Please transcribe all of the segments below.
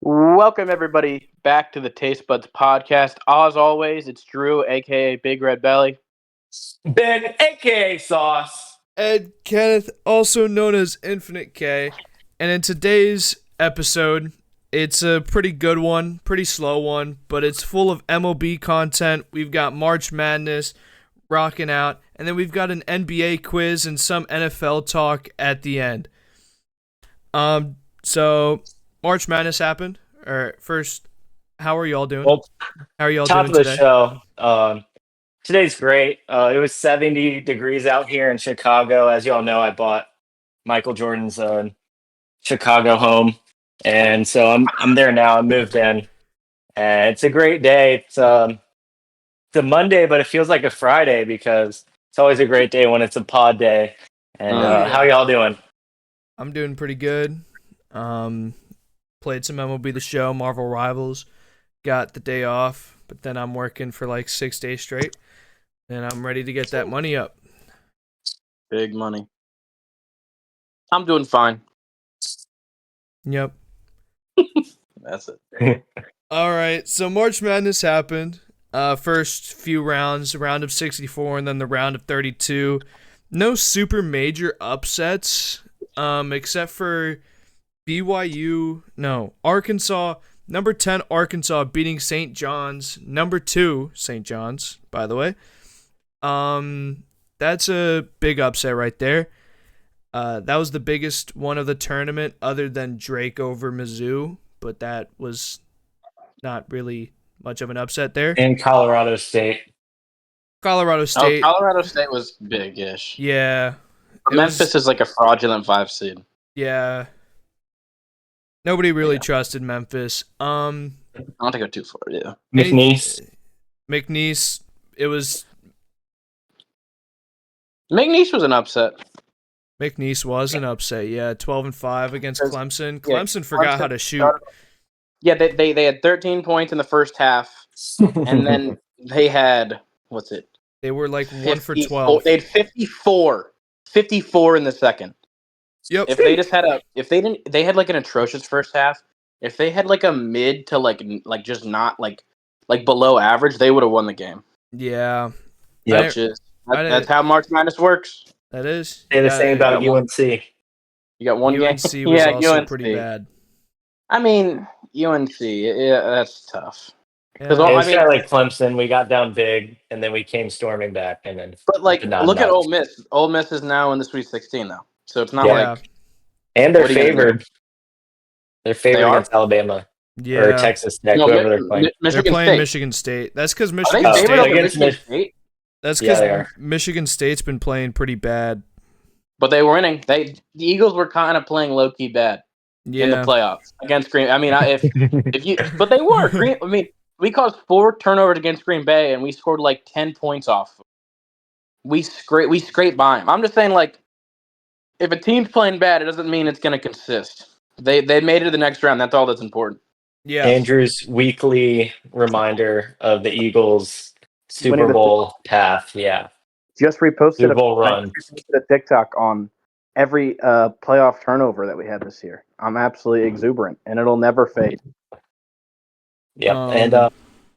Welcome everybody back to the Taste Buds podcast. As always, it's Drew, aka Big Red Belly. Ben, aka Sauce. Ed Kenneth, also known as Infinite K. And in today's episode, it's a pretty good one, pretty slow one, but it's full of MLB content. We've got March Madness rocking out, and then we've got an NBA quiz and some NFL talk at the end. So March Madness happened. First, how are y'all doing? Well, how are y'all top doing of the today? show. Today's great. It was 70 degrees out here in Chicago. As y'all know, I bought Michael Jordan's Chicago home, and so I'm there now. I moved in, and it's a great day. It's a Monday, but it feels like a Friday because it's always a great day when it's a pod day. And how y'all doing? I'm doing pretty good. Played some MLB The Show, Marvel Rivals. Got the day off, but then I'm working for like 6 days straight, and I'm ready to get that money up. Big money. I'm doing fine. Yep. That's it. All right, so March Madness happened. First few rounds, round of 64, and then the round of 32. No super major upsets, except for Arkansas. Number 10, Arkansas beating St. John's. Number 2, St. John's, by the way. That's a big upset right there. That was the biggest one of the tournament other than Drake over Mizzou, but that was not really much of an upset there. And Colorado State. Colorado State. Colorado State was big-ish. Yeah. Memphis is like a fraudulent 5 seed. Yeah. Nobody really trusted Memphis. I don't want to go too far, yeah. McNeese, it was... McNeese was an upset. McNeese was an upset, yeah. 12-5 against Clemson. Yeah, Clemson forgot how to shoot. Yeah, they had 13 points in the first half, and then they had, what's it? They were like 54, 1 for 12. They had 54 in the second. Yep. If they just had they had like an atrocious first half. If they had like a mid to like just not like below average, they would have won the game. Yeah. Yep. That's how March Madness works. That is. Say the same about UNC. You got one game. UNC was also pretty bad. I mean, UNC, yeah, that's tough. Yeah. Like Clemson, we got down big, and then we came storming back, and then. But like, look at Ole Miss. Ole Miss is now in the Sweet 16 though, so it's not like. And they're favored. They're favored against Alabama. Yeah. Or Texas Tech, whoever they're playing. They're playing Michigan State. That's because Michigan State. That's because Michigan State's been playing pretty bad. But they were winning. The Eagles were kind of playing low key bad in the playoffs against Green. I mean, but they were. I mean, we caused 4 turnovers against Green Bay, and we scored like 10 points off. We scraped by them. I'm just saying, like, if a team's playing bad, it doesn't mean it's going to consist. They made it to the next round. That's all that's important. Yeah. Andrew's weekly reminder of the Eagles' Super Bowl path. Yeah. Just reposted Super Bowl run. A TikTok on every playoff turnover that we had this year. I'm absolutely exuberant, and it'll never fade. Yeah, and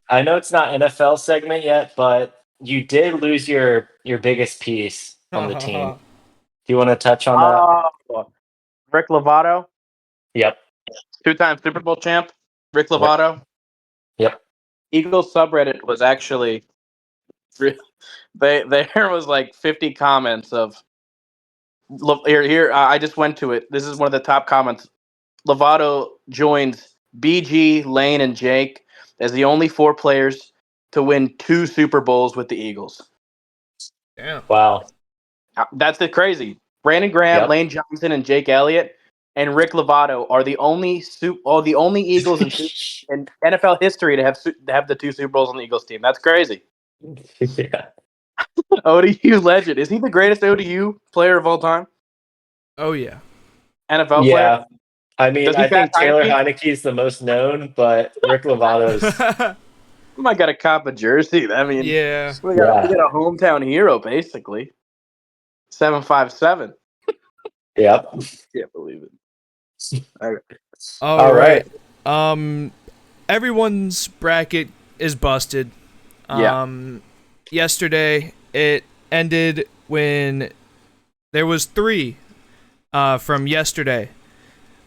I know it's not NFL segment yet, but you did lose your biggest piece on the team. Do you want to touch on that? Rick Lovato. Yep. 2-time Super Bowl champ. Rick Lovato. Yep. Eagles subreddit was actually there was like 50 comments of here. I just went to it. This is one of the top comments. Lovato joins BG, Lane, and Jake as the only 4 players to win 2 Super Bowls with the Eagles. Yeah. Wow. That's crazy. Brandon Graham, Lane Johnson, and Jake Elliott, and Rick Lovato are the only Eagles in NFL history to have the 2 Super Bowls on the Eagles team. That's crazy. Yeah. ODU legend. Is he the greatest ODU player of all time? Oh yeah. NFL player. Yeah. I mean, I think Taylor Heineke's the most known, but Rick Lovato's. We might got a cop a jersey. I mean, yeah. We got a hometown hero, basically. 757. Yep. Can't believe it. All right. Everyone's bracket is busted. Yesterday it ended when there was 3 from yesterday.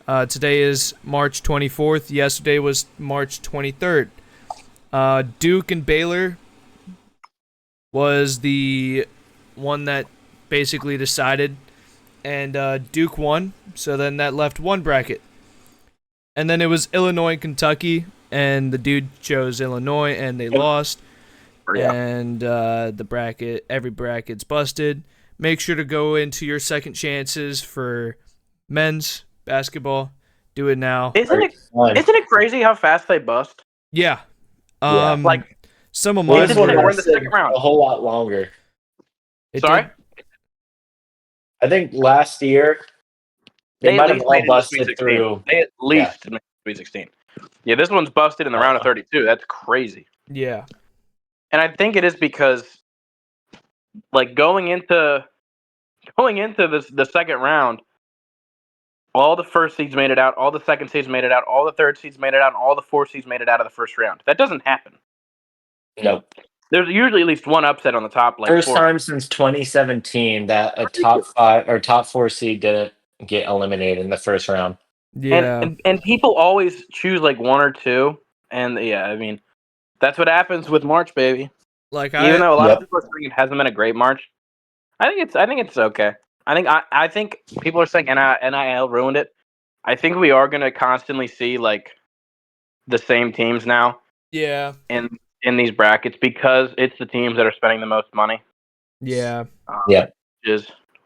Today is March 24th. Yesterday was March 23rd. Duke and Baylor was the one that basically decided, and Duke won, so then that left one bracket. And then it was Illinois and Kentucky, and the dude chose Illinois, and they lost. And every bracket's busted. Make sure to go into your second chances for men's basketball. Do it now. Isn't it crazy how fast they bust? Yeah. Like some of This mine one we're in the second round. a whole lot longer. Sorry? I think last year they might have all busted through. They at least made Sweet 16. Yeah, this one's busted in the round of 32. That's crazy. Yeah. And I think it is because, like, going into the second round, all the first seeds made it out, all the second seeds made it out, all the third seeds made it out, and all the fourth seeds made it out of the first round. That doesn't happen. Nope. There's usually at least one upset on the top. Like First time since 2017 that a top 5 or top 4 seed didn't get eliminated in the first round. Yeah. And people always choose like 1 or 2, and yeah, I mean, that's what happens with March, baby. Like even though a lot of people are saying it hasn't been a great March, I think it's okay. I think people are saying NIL ruined it. I think we are gonna constantly see like the same teams now. Yeah. In these brackets because it's the teams that are spending the most money. Yeah.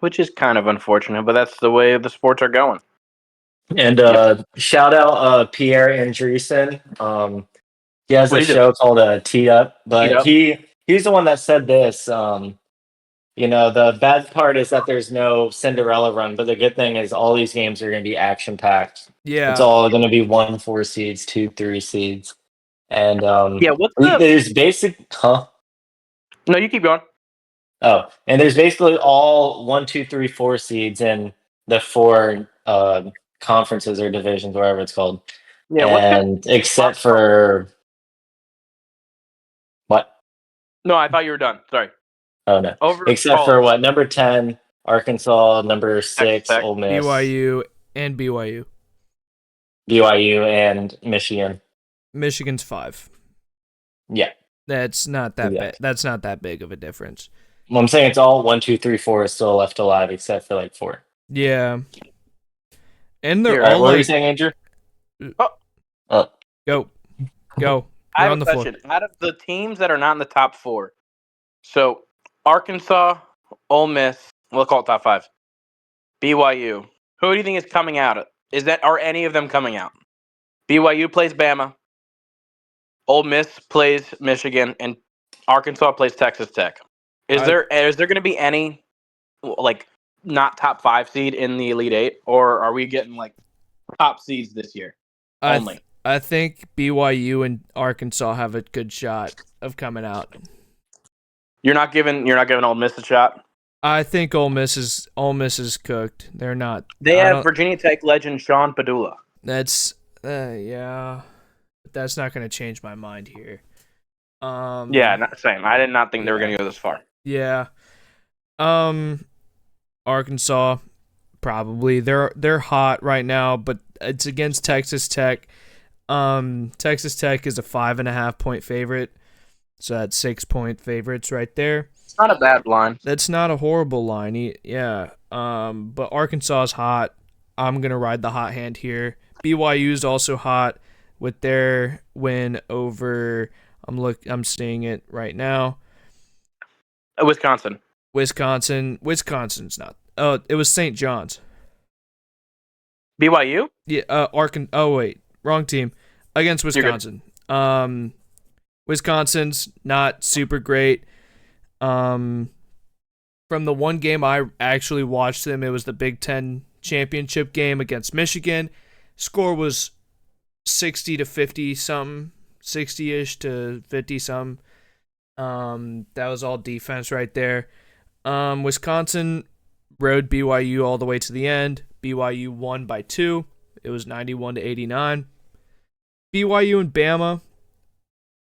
Which is kind of unfortunate, but that's the way the sports are going. And shout out Pierre Andreessen. He has a show called Teed Up, but he's the one that said this. The bad part is that there's no Cinderella run, but the good thing is all these games are going to be action packed. Yeah, it's all going to be 1-4 seeds, 2-3 seeds, and there's No, you keep going. Oh, and there's basically all 1, 2, 3, 4 seeds in the 4 conferences or divisions, whatever it's called. Yeah, and except for what? No, I thought you were done. Sorry. Oh no. Except for what? Number 10, Arkansas. Number 6, Ole Miss. BYU and BYU. BYU and Michigan. Michigan's 5. Yeah. That's not that bad. That's not that big of a difference. Well, I'm saying it's all 1, 2, 3, 4 is still left alive, except for like 4. Yeah. And they're all what were you saying, Andrew? Go. I have a question. Out of the teams that are not in the top 4, so Arkansas, Ole Miss, we'll call it top 5, BYU. Who do you think is coming out? Are any of them coming out? BYU plays Bama, Ole Miss plays Michigan, and Arkansas plays Texas Tech. Is there going to be any like not top 5 seed in the Elite 8, or are we getting like top seeds this year only? I think BYU and Arkansas have a good shot of coming out. You're not giving Ole Miss a shot? I think Ole Miss is cooked. They're not. They have Virginia Tech legend Sean Padula. That's yeah. But that's not going to change my mind here. Same. I did not think they were going to go this far. Yeah. Arkansas probably. They're hot right now, but it's against Texas Tech. Texas Tech is a 5.5 point favorite. So that's 6 point favorites right there. It's not a bad line. That's not a horrible line. Yeah. But Arkansas is hot. I'm going to ride the hot hand here. BYU is also hot with their win over I'm seeing it right now. Wisconsin's not. Oh, it was St. John's. BYU? Yeah, oh wait, wrong team. Against Wisconsin. Wisconsin's not super great. From the one game I actually watched them, it was the Big Ten championship game against Michigan. Score was 60 to 50 something, 60-ish to 50 something. That was all defense right there. Wisconsin rode BYU all the way to the end. BYU won by 2. It was 91-89. BYU and Bama.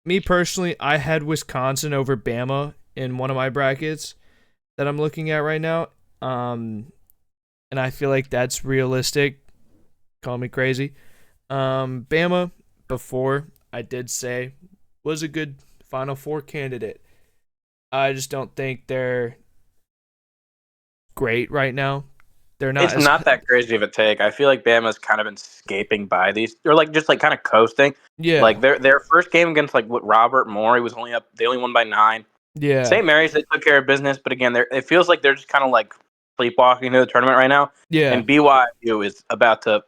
Me personally, I had Wisconsin over Bama in one of my brackets that I'm looking at right now. And I feel like that's realistic. Call me crazy. Bama, before I did say, was a good Final Four candidate. I just don't think they're great right now. They're not. It's not that crazy of a take. I feel like Bama's kind of been scaping by these. They're like just like kind of coasting. Yeah. Like their first game against like what Robert Morey was only up. They only won by 9. Yeah. St. Mary's, they took care of business, but again, it feels like they're just kind of like sleepwalking into the tournament right now. Yeah. And BYU is about to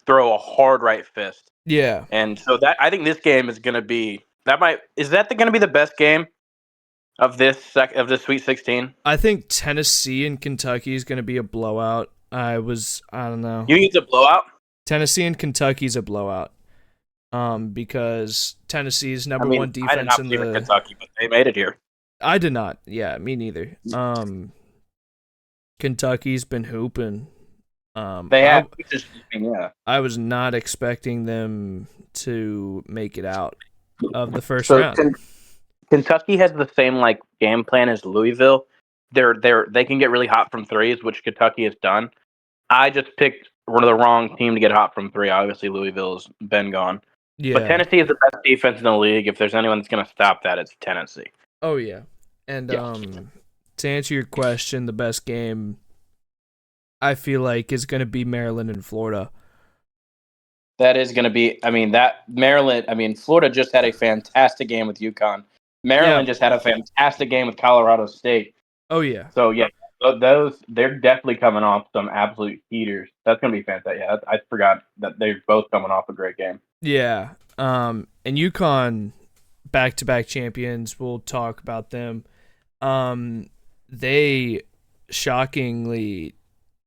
throw a hard right fist. Yeah. And so that I think this game is going to be going to be the best game of this Sweet 16? I think Tennessee and Kentucky is going to be a blowout. I don't know. You think it's a blowout? Tennessee and Kentucky's a blowout. Because Tennessee's number one defense I did not believe in Kentucky, but they made it here. I did not. Yeah, me neither. Kentucky's been hooping. They have. Yeah. I was not expecting them to make it out of the first round. Kentucky has the same like game plan as Louisville. They can get really hot from threes, which Kentucky has done. I just picked one of the wrong team to get hot from three. Obviously, Louisville's been gone. Yeah. But Tennessee is the best defense in the league. If there's anyone that's going to stop that, it's Tennessee. Oh yeah, and to answer your question, the best game I feel like is going to be Maryland and Florida. That is going to be. Florida just had a fantastic game with UConn. Maryland just had a fantastic game with Colorado State. Oh yeah. So yeah, they're definitely coming off some absolute heaters. That's going to be fantastic. Yeah, I forgot that they're both coming off a great game. Yeah. And UConn, back-to-back champions. We'll talk about them. They shockingly,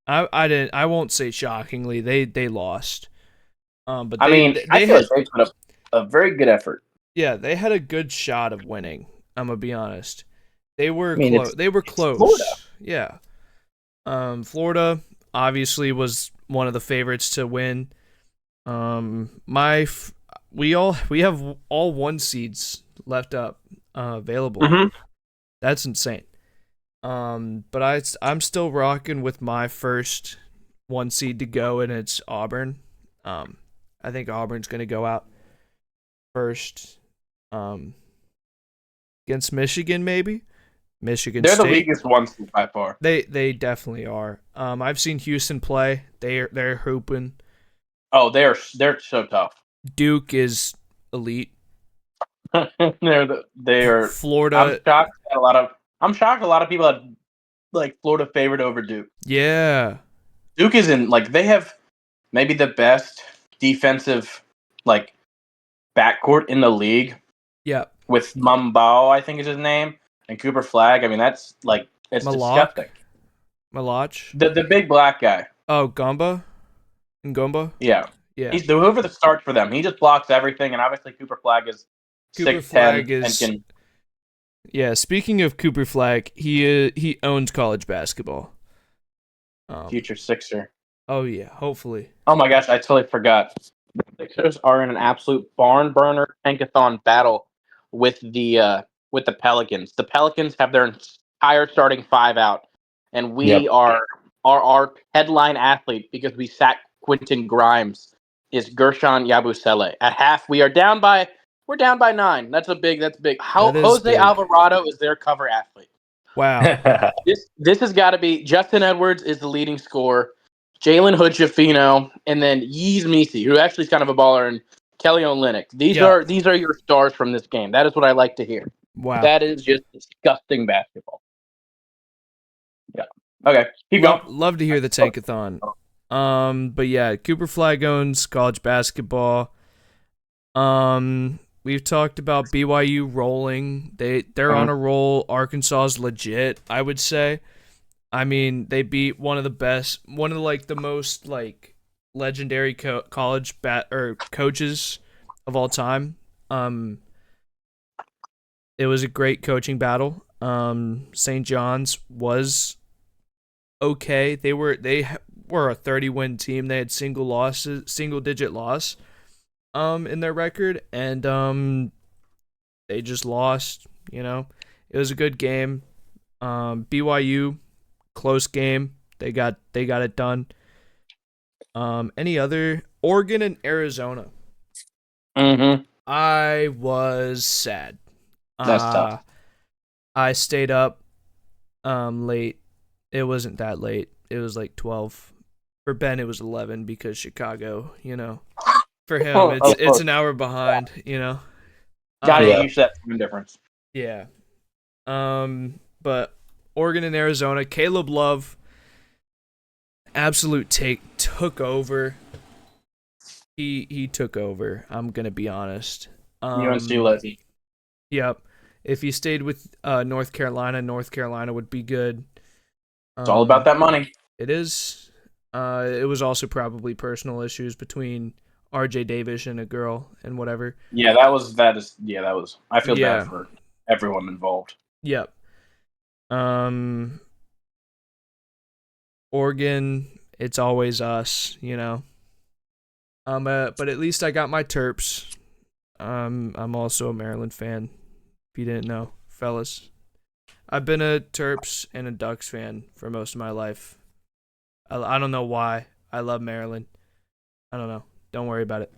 I won't say shockingly. They lost. But I feel like they put up a very good effort. Yeah, they had a good shot of winning. I'm gonna be honest. They were close. They were close. Florida. Yeah. Florida obviously was one of the favorites to win. We have all 1 seeds left up available. Mm-hmm. That's insane. But I'm still rocking with my first 1 seed to go, and it's Auburn. I think Auburn's gonna go out first. Against Michigan, maybe. Michigan They're State. the weakest 1 seed by far. They definitely are. I've seen Houston play. They're hooping. Oh, they're so tough. Duke is elite. they are Florida. I'm shocked a lot of people had like Florida favored over Duke. Yeah. Duke is they have maybe the best defensive like backcourt in the league. Yeah. With Mumbao, I think is his name, and Cooper Flagg. I mean, that's it's disgusting. Malach? The big black guy. Oh, Ngomba? Yeah. Yeah. He's whoever the starts for them. He just blocks everything, and obviously Cooper Flagg is 6'10" and can. Yeah, speaking of Cooper Flagg, he owns college basketball. Future Sixer. Oh yeah, hopefully. Oh my gosh, I totally forgot. The Sixers are in an absolute barn burner tankathon battle with the Pelicans. The Pelicans have their entire starting 5 out, and we are our headline athlete because we sat Quentin Grimes is Gershon Yabusele. At half, we're down by 9. That's big. Jose big. Alvarado is their cover athlete. Wow. This has got to be Justin Edwards is the leading scorer, Jalen Hood-Schifino, and then Yeez Misi, who actually is kind of a baller, and Kelly Olynyk. These are your stars from this game. That is what I like to hear. Wow. That is just disgusting basketball. Yeah. Okay. Keep going. Love to hear the tankathon. But yeah, Cooper Flagg owns college basketball. We've talked about BYU rolling. They're on a roll. Arkansas is legit, I would say. I mean, they beat one of the most legendary college coaches of all time. It was a great coaching battle. St. John's was okay. They were a 30-win team. They had single digit loss in their record, and they just lost. It was a good game. BYU, close game. They got it done. Any other? Oregon and Arizona. Mm-hmm. I was sad. That's tough. I stayed up late. It wasn't that late. It was like 12. For Ben, it was 11 because Chicago, For him, it's an hour behind, Gotta get used to that time difference. Yeah. But Oregon and Arizona, Caleb Love, absolute took over. He took over. I'm gonna be honest. UNC Lizzie. Yep. If he stayed with North Carolina would be good. It's all about that money. It is. It was also probably personal issues between R.J. Davis and a girl and whatever. Yeah, that was. I feel bad for everyone involved. Yep. Oregon, it's always us, but at least I got my Terps. I'm also a Maryland fan, if you didn't know, fellas. I've been a Terps and a Ducks fan for most of my life. I don't know why. I love Maryland. I don't know. Don't worry about it.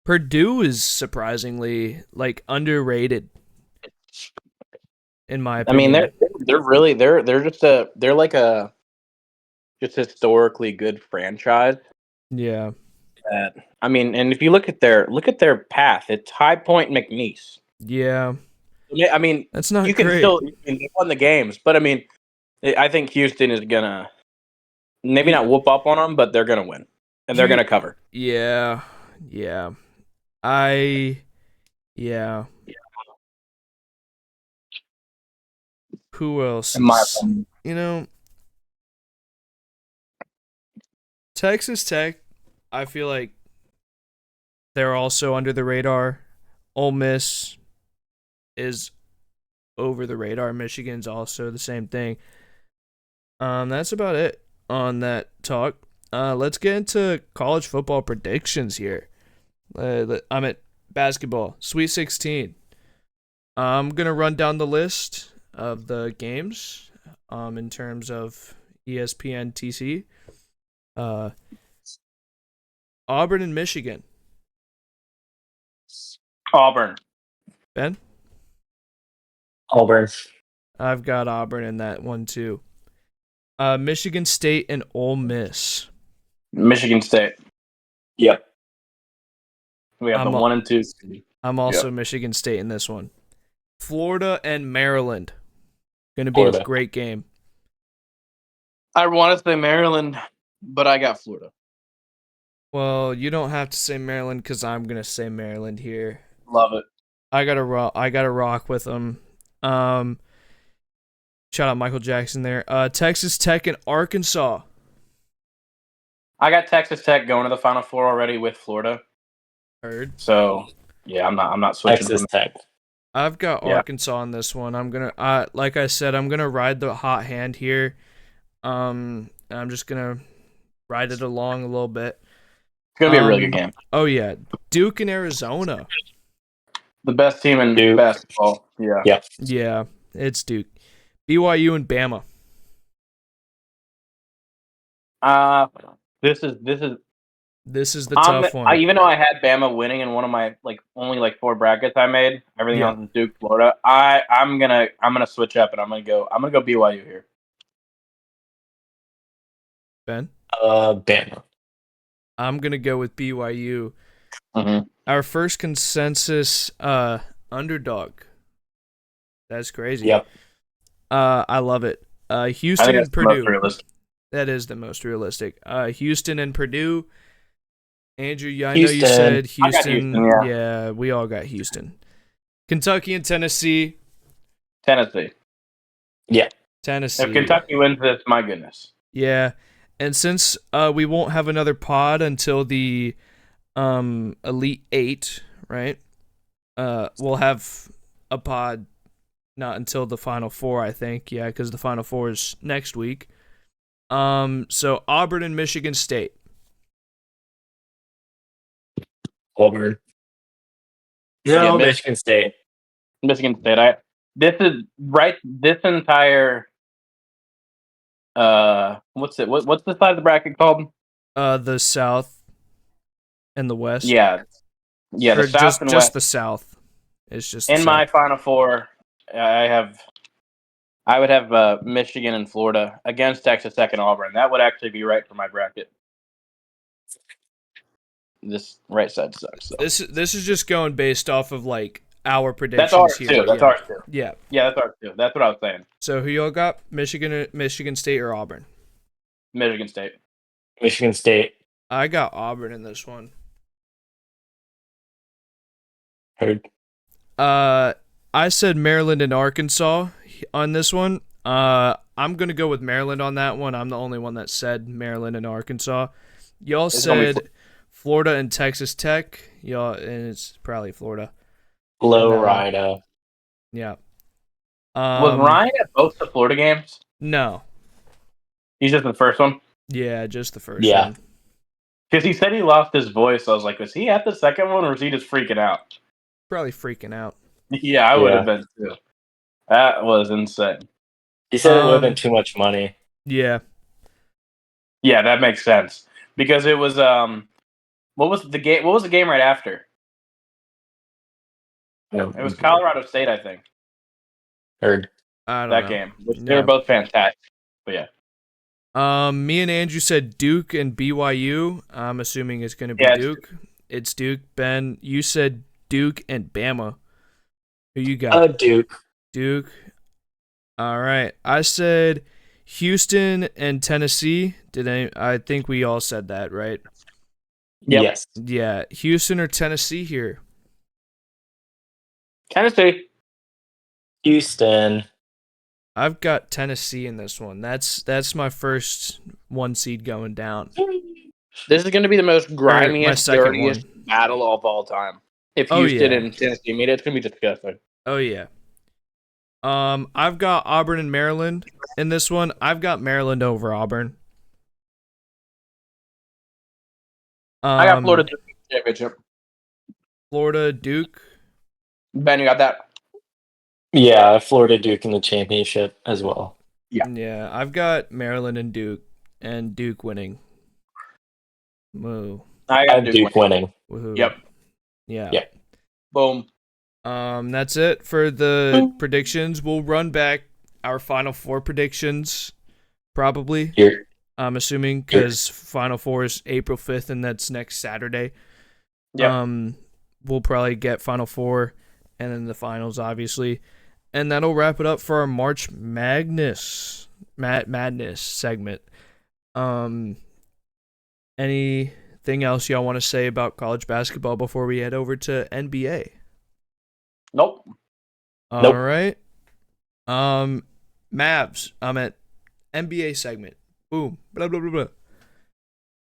Purdue is surprisingly underrated, in my opinion. I mean, they're like a just historically good franchise. Yeah. And if you look at their path, it's High Point, McNeese. Yeah. I mean, that's not you can great. they won the games, but I mean, I think Houston is gonna maybe not whoop up on them, but they're gonna win and they're gonna cover. Yeah. Who else? In my opinion. Texas Tech, I feel like they're also under the radar. Ole Miss is over the radar. Michigan's also the same thing. That's about it on that talk. Let's get into college football predictions here. I'm at basketball, Sweet 16. I'm gonna run down the list of the games. In terms of ESPN TC. Auburn and Michigan. Auburn. Ben? Auburn. I've got Auburn in that one too. Michigan State and Ole Miss. Michigan State. Yep. We have the 1 and 2. I'm also Michigan State in this one. Florida and Maryland. Going to be a great game. I want to say Maryland, but I got Florida. Well, you don't have to say Maryland because I'm going to say Maryland here. Love it. I got to rock with them. Shout out Michael Jackson there. Texas Tech and Arkansas. I got Texas Tech going to the Final Four already with Florida. Heard. So, yeah, I'm not switching. Texas Tech. I've got Arkansas on this one. I'm gonna, like I said, I'm gonna ride the hot hand here. I'm just gonna ride it along a little bit. It's gonna be a really good game. Oh yeah, Duke and Arizona. The best team in basketball. Yeah. Yeah, it's Duke. BYU and Bama. This is the tough one. Even though I had Bama winning in one of my only 4 brackets I made, everything else is Duke, Florida. I'm gonna switch up and I'm gonna go BYU here. Ben? Bama. I'm gonna go with BYU. Mm-hmm. Our first consensus underdog. That's crazy. Yep. I love it. Houston and Purdue. That is the most realistic. Houston and Purdue. Andrew, I know you said Houston. Yeah, we all got Houston. Kentucky and Tennessee. Tennessee. Yeah. Tennessee. If Kentucky wins this, my goodness. Yeah. And since we won't have another pod until the Elite 8, right? We'll have a pod not until the Final Four, I think. Yeah, because the Final Four is next week. So Auburn and Michigan State. Auburn. Yeah, No, Michigan State. Michigan State. This entire what's the side of the bracket called? The South and the West. Yeah, the or South and just West. the South. It's just In the my South. Final Four, I would have Michigan and Florida against Texas Tech and Auburn. That would actually be right for my bracket. This right side sucks. So. This is just going based off of like our predictions That's ours here. too. That's ours too. Yeah. Yeah, that's ours too. That's what I was saying. So who y'all got? Michigan State or Auburn? Michigan State. Michigan State. I got Auburn in this one. Heard. I said Maryland and Arkansas on this one. I'm gonna go with Maryland on that one. I'm the only one that said Maryland and Arkansas. Y'all said Florida and Texas Tech. Y'all, and it's probably Florida. Rhino. Yeah. Was Ryan at both the Florida games? No. He's just the first one? Yeah, just the first one. Because he said he lost his voice. I was like, was he at the second one or was he just freaking out? Probably freaking out. Yeah, I would have been too. That was insane. He said it would have been too much money. Yeah. Yeah, that makes sense. Because it was what was the game right after? It was Colorado State, I think. Heard. I don't know. Game. Which they were both fantastic. But yeah. Me and Andrew said Duke and BYU. I'm assuming it's going to be Duke. It's Duke. Ben, you said Duke and Bama. Who you got? Duke. Duke. All right. I said Houston and Tennessee. I think we all said that, right? Yep. Yes. Yeah. Houston or Tennessee here? Tennessee. Houston. I've got Tennessee in this one. That's my first 1 seed going down. This is going to be the most grimiest, dirtiest one. battle of all time. If Houston and Tennessee meet, it's going to be disgusting. Oh, yeah. I've got Auburn and Maryland in this one. I've got Maryland over Auburn. I got Florida Duke championship. Florida Duke. Ben, you got that? Yeah, Florida Duke in the championship as well. Yeah, I've got Maryland and Duke winning. Whoa. I got Duke winning. Woohoo. Yep. Yeah. Yep. Boom. That's it for the predictions. We'll run back our Final Four predictions, probably. Here. I'm assuming because Final Four is April 5th, and that's next Saturday. Yeah. We'll probably get Final Four, and then the finals, obviously, and that'll wrap it up for our March Madness segment. Anything else y'all want to say about college basketball before we head over to NBA? Nope. All right. Mavs. I'm at NBA segment. Boom. Blah, blah, blah, blah.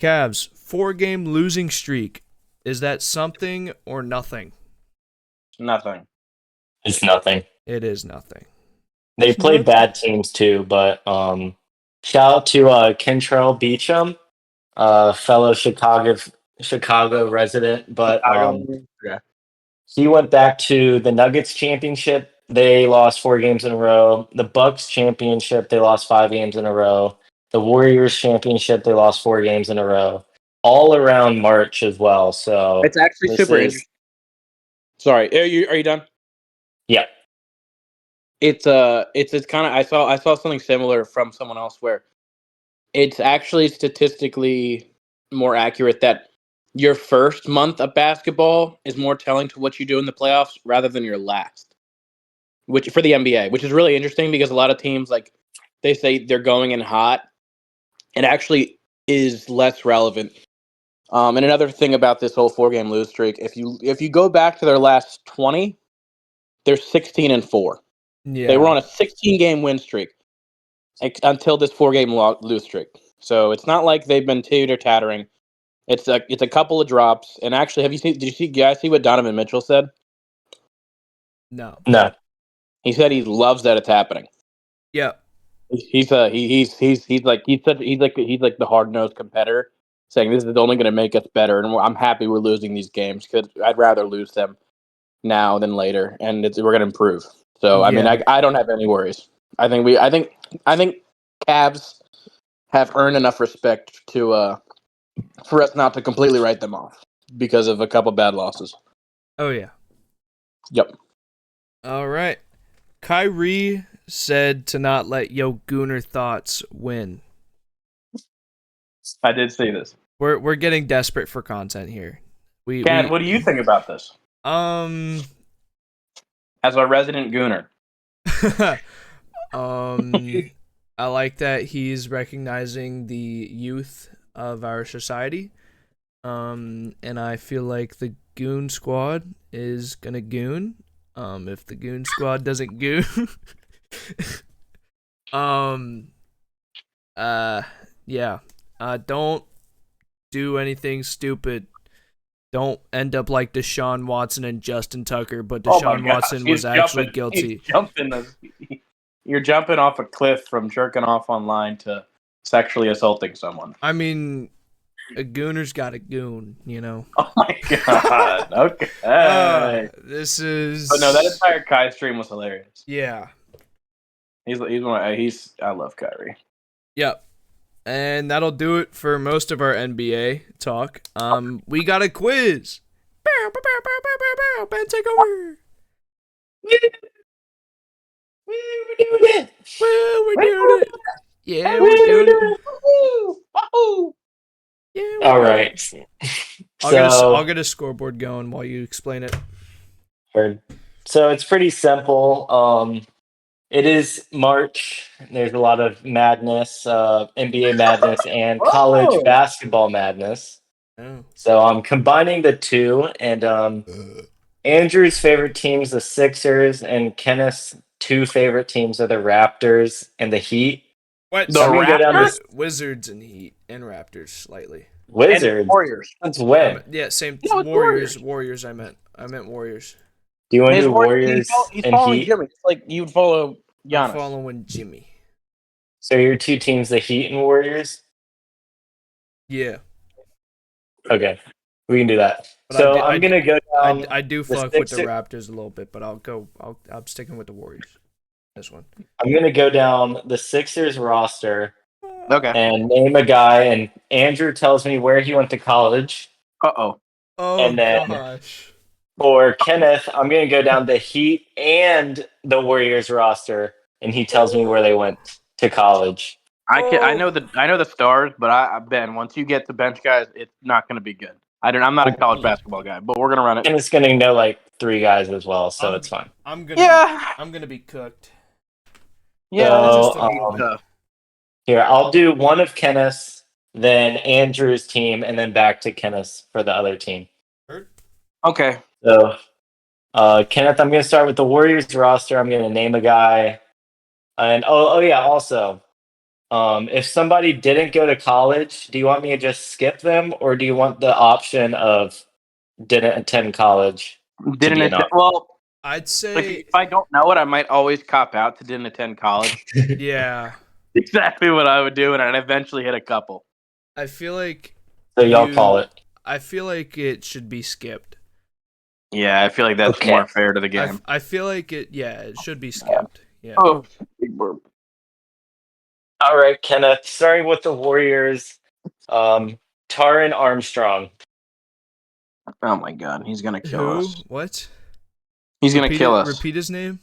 Cavs, 4-game losing streak. Is that something or nothing? Nothing. It's nothing. It is nothing. They played bad teams too, but shout out to Kentrell Beecham, fellow Chicago resident, but he went back to the Nuggets championship. They lost 4 games in a row. The Bucks championship, they lost 5 games in a row. The Warriors championship, they lost 4 games in a row. All around March as well. So it's actually super interesting. Sorry, are you done? Yeah. It's kind of I saw something similar from someone else where it's actually statistically more accurate that your first month of basketball is more telling to what you do in the playoffs rather than your last. Which for the NBA, which is really interesting because a lot of teams like they say they're going in hot. It actually is less relevant. And another thing about this whole 4-game lose streak, if you go back to their last 20, they're 16-4. Yeah. They were on a 16-game win streak until this 4-game lose streak. So it's not like they've been teeter-tattering. It's a couple of drops. And actually, did you guys see what Donovan Mitchell said? No. No. He said he loves that it's happening. Yeah. He's like the hard nosed competitor, saying this is only going to make us better, and I'm happy we're losing these games because I'd rather lose them now than later, and we're going to improve. So I mean, Yeah. I don't have any worries. I think Cavs have earned enough respect to for us not to completely write them off because of a couple bad losses. Oh yeah. Yep. All right. Kyrie said to not let Yo Gooner Thoughts win. I did see this. We're getting desperate for content here. Ken, what do you think about this? Um As a resident Gooner. I like that he's recognizing the youth of our society. And I feel like the Goon Squad is gonna goon. If the Goon Squad doesn't goon, yeah. Don't do anything stupid. Don't end up like Deshaun Watson and Justin Tucker, but Deshaun Watson was actually guilty. You're jumping off a cliff from jerking off online to sexually assaulting someone. I mean, a gooner's got a goon, you know. Oh my god. Okay. This is. But no, that entire Kai stream was hilarious. Yeah. I love Kyrie. Yep. And that'll do it for most of our NBA talk. We got a quiz. Ben, take over. We're doing it. We're doing it. Yeah, we're doing it. Yeah. All right. I'll get a scoreboard going while you explain it. Heard. So it's pretty simple. It is March. There's a lot of madness, NBA madness, and college basketball madness. Oh. So I'm combining the two, and Andrew's favorite teams, the Sixers, and Kenneth's two favorite teams are the Raptors and the Heat. What? The Raptors? Wizards and Heat and Raptors slightly. Wizards. And Warriors. Since when? Yeah, same. No, it's Warriors. I meant Warriors. Do you want to do Warriors he's and following Heat? Jimmy. It's like you'd follow Giannis. I'm following Jimmy. So your two teams, the Heat and Warriors? Yeah. Okay. We can do that. But So I'm going to go down. I do fuck with the Raptors a little bit, but I'm sticking with the Warriors. This one. I'm going to go down the Sixers roster. Okay. And name a guy, and Andrew tells me where he went to college. Uh-oh. Oh, and then gosh. For Kenneth, I'm going to go down the Heat and the Warriors roster, and he tells me where they went to college. I know the stars, but Ben, once you get to bench guys, it's not going to be good. I'm not a college basketball guy, but we're going to run it. And it's going to know like three guys as well, so it's fine. I'm gonna be cooked. Yeah, so, here, I'll do one of Kenneth's, then Andrew's team, and then back to Kenneth's for the other team. Okay. So, Kenneth, I'm going to start with the Warriors roster. I'm going to name a guy. And, yeah, also, if somebody didn't go to college, do you want me to just skip them, or do you want the option of didn't attend college? Well, I'd say if I don't know it, I might always cop out to didn't attend college. Yeah. Exactly what I would do, and I'd eventually hit a couple. I feel like So y'all call it. I feel like it should be skipped. Yeah, I feel like that's more fair to the game. I feel like it should be skipped. Yeah. Oh, big burp. All right, Kenneth. Starting with the Warriors, Taran Armstrong. Oh my god, he's gonna kill us. What? He's gonna kill us. Repeat his name.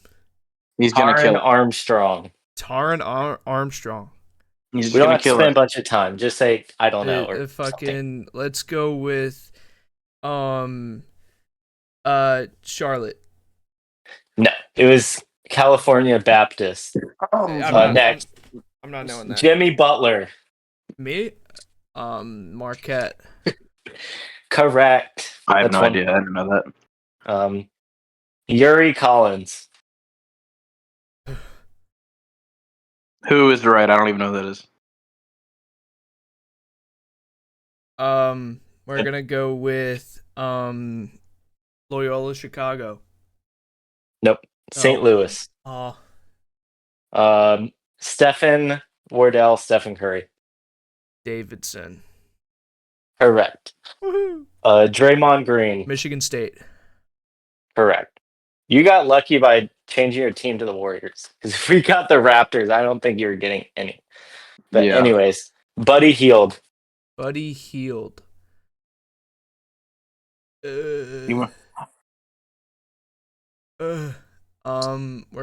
He's gonna kill Armstrong. Taran Armstrong. We don't have to spend a bunch of time. Just say I don't know. Or fucking. Let's go with, Charlotte. No, it was California Baptist. Next, I'm not knowing that. Jimmy Butler. Me? Marquette. Correct. I have no idea. I didn't know that. Yuri Collins. Who is right? I don't even know who that is. We're gonna go with Loyola Chicago. Nope. St. Louis. Stephen Wardell, Stephen Curry. Davidson. Correct. Woohoo. Draymond Green. Michigan State. Correct. You got lucky by changing your team to the Warriors. Because if we got the Raptors, I don't think you were getting any. But Yeah. anyways, Buddy Hield. Buddy Hield. We're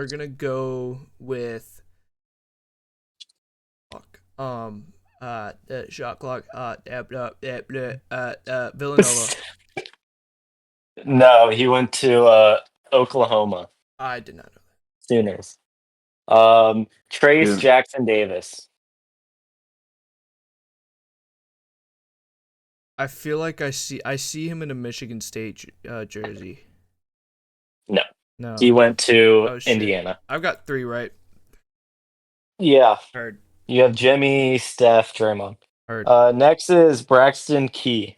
gonna go with shot clock. Villanova. No, he went to Oklahoma. I did not know that. Sooners. Trace Jackson Davis. I feel like I see him in a Michigan State jersey. No. He went to Indiana. I've got 3 right. Yeah. Heard. You have Jimmy, Steph, Draymond. Heard. Next is Braxton Key.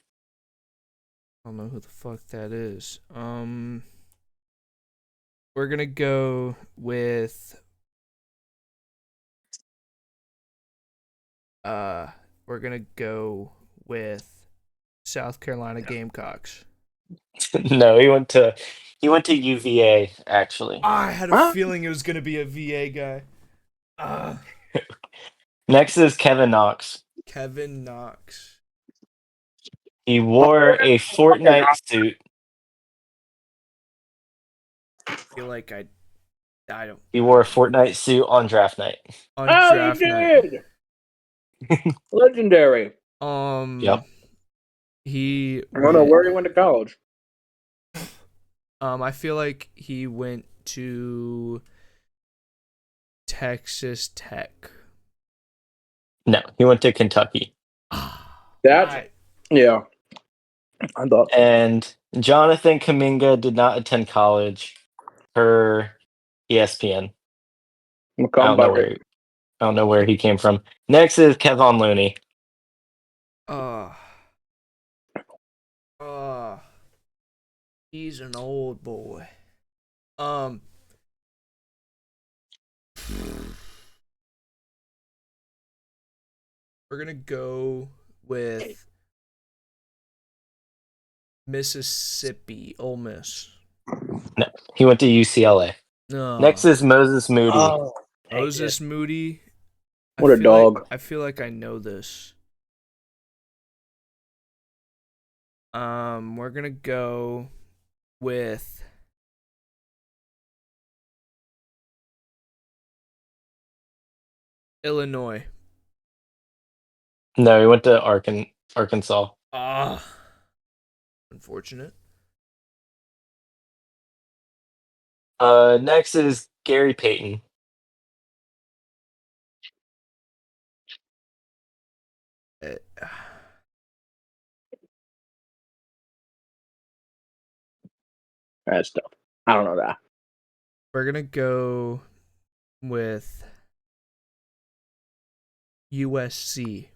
I don't know who the fuck that is. We're gonna go with South Carolina Gamecocks. No, he went to UVA actually. I had a feeling it was gonna be a VA guy. Next is Kevin Knox. Kevin Knox. He wore a Fortnite suit. I feel like I don't. He wore a Fortnite suit on draft night. Draft he night. did. Legendary. Yep. I don't know where he went to college. I feel like he went to Texas Tech. No, he went to Kentucky. That's yeah. I thought. And Jonathan Kuminga did not attend college per ESPN. I don't know where he came from. Next is Kevon Looney. He's an old boy. We're gonna go with Mississippi, Ole Miss. No, he went to UCLA. No. Next is Moses Moody. Moses Moody. What a dog. I feel like I know this. We're gonna go with Illinois. No, he went to Arkansas. Unfortunate. Next is Gary Payton. That's tough. I don't know that. We're gonna go with USC.